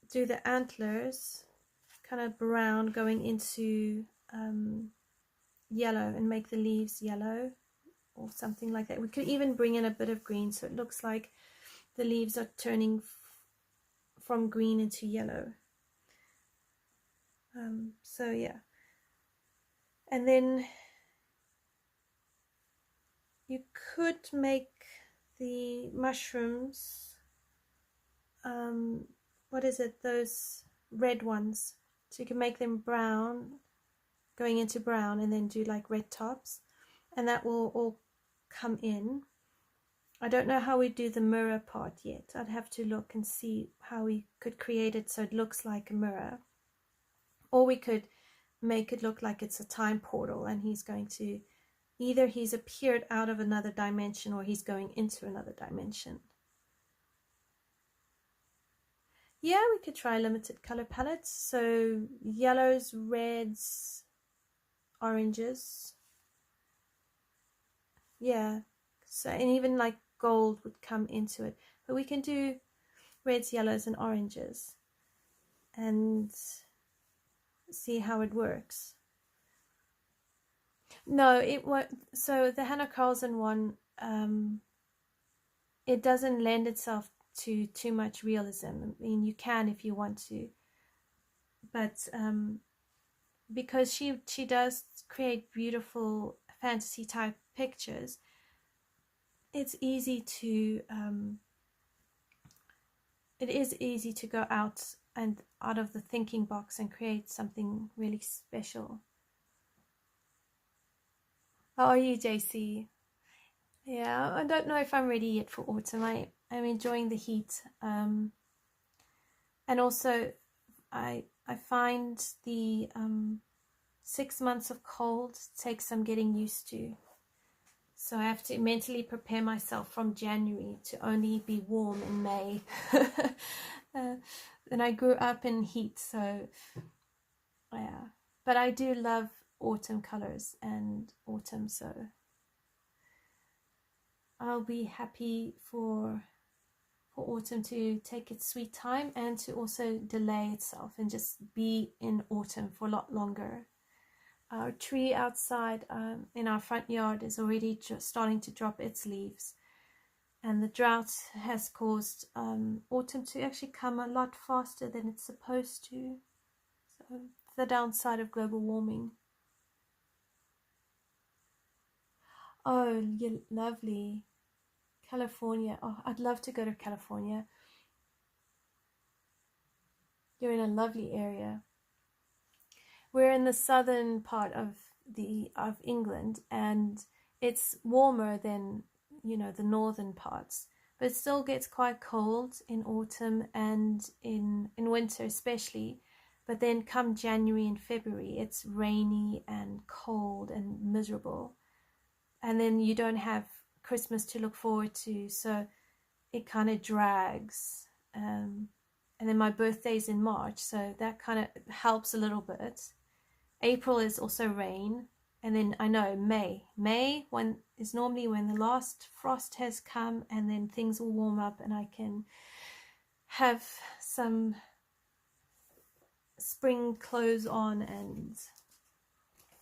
Speaker 1: do the antlers kind of brown going into yellow, and make the leaves yellow or something like that. We could even bring in a bit of green, so it looks like the leaves are turning from green into yellow. So yeah, and then you could make the mushrooms, what is it, those red ones, so you can make them brown going into brown, and then do like red tops, and that will all come in. I don't know how we do the mirror part yet. I'd have to look and see how we could create it so it looks like a mirror, or we could make it look like it's a time portal, and he's going to, either he's appeared out of another dimension or he's going into another dimension. Yeah, we could try limited color palettes, so yellows, reds, oranges. Yeah, so, and even like gold would come into it, but we can do reds, yellows and oranges and see how it works. No, it won't. So the Hannah Carlson one, it doesn't lend itself to too much realism. I mean, you can if you want to, but because she does create beautiful fantasy type pictures, it's easy to it is easy to go out of the thinking box and create something really special. How are you, JC? Yeah, I don't know if I'm ready yet for autumn. I'm enjoying the heat. And also I find the 6 months of cold takes some getting used to. So I have to mentally prepare myself from January to only be warm in May. And I grew up in heat, so yeah. But I do love autumn colors and autumn, so I'll be happy for autumn to take its sweet time and to also delay itself and just be in autumn for a lot longer. Our tree outside in our front yard is already just starting to drop its leaves, and the drought has caused autumn to actually come a lot faster than it's supposed to. So the downside of global warming. Oh, you're lovely. California. Oh, I'd love to go to California. You're in a lovely area. We're in the southern part of England, and it's warmer than, you know, the northern parts, but it still gets quite cold in autumn and in winter especially. But then come January and February, it's rainy and cold and miserable, and then you don't have Christmas to look forward to, so it kind of drags. And then my birthday's in March, so that kind of helps a little bit. April is also rain, and then I know May when is normally when the last frost has come, and then things will warm up and I can have some spring clothes on and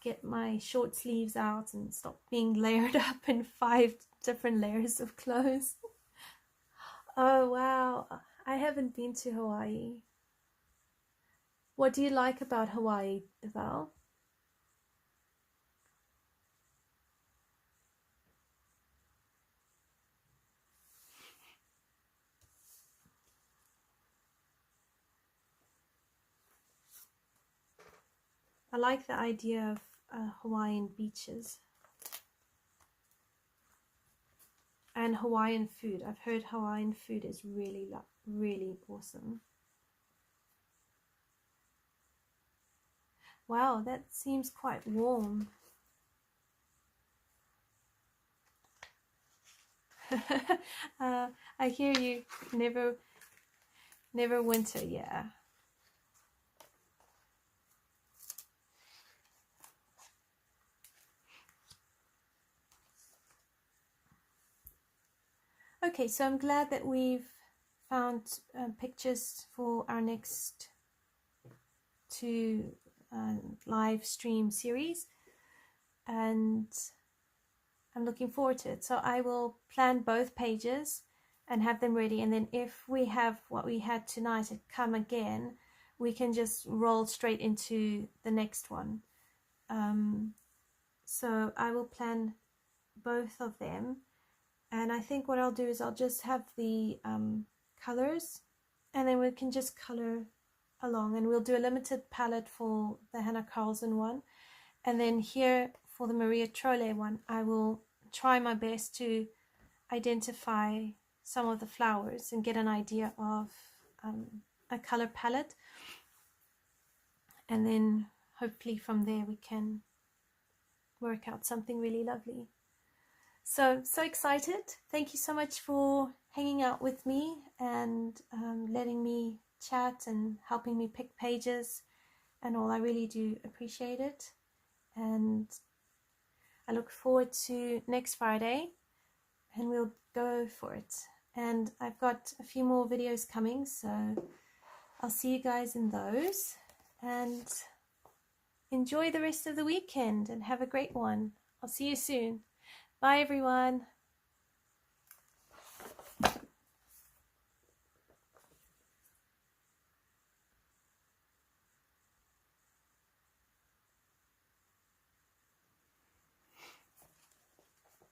Speaker 1: get my short sleeves out and stop being layered up in 5 different layers of clothes. Oh wow, I haven't been to Hawaii. What do you like about Hawaii, Val? I like the idea of Hawaiian beaches and Hawaiian food. I've heard Hawaiian food is really awesome. Wow, that seems quite warm. I hear you. Never winter, yeah. Okay, so I'm glad that we've found pictures for our next 2 live stream series, and I'm looking forward to it. So I will plan both pages and have them ready, and then if we have what we had tonight come again, we can just roll straight into the next one. So I will plan both of them, and I think what I'll do is I'll just have the colors, and then we can just color along, and we'll do a limited palette for the Hannah Carlson one, and then here for the Maria Trolle one I will try my best to identify some of the flowers and get an idea of a color palette, and then hopefully from there we can work out something really lovely. So excited. Thank you so much for hanging out with me and letting me chat and helping me pick pages and all. I really do appreciate it, and I look forward to next Friday, and we'll go for it. And I've got a few more videos coming, so I'll see you guys in those, and enjoy the rest of the weekend and have a great one. I'll see you soon. Bye everyone.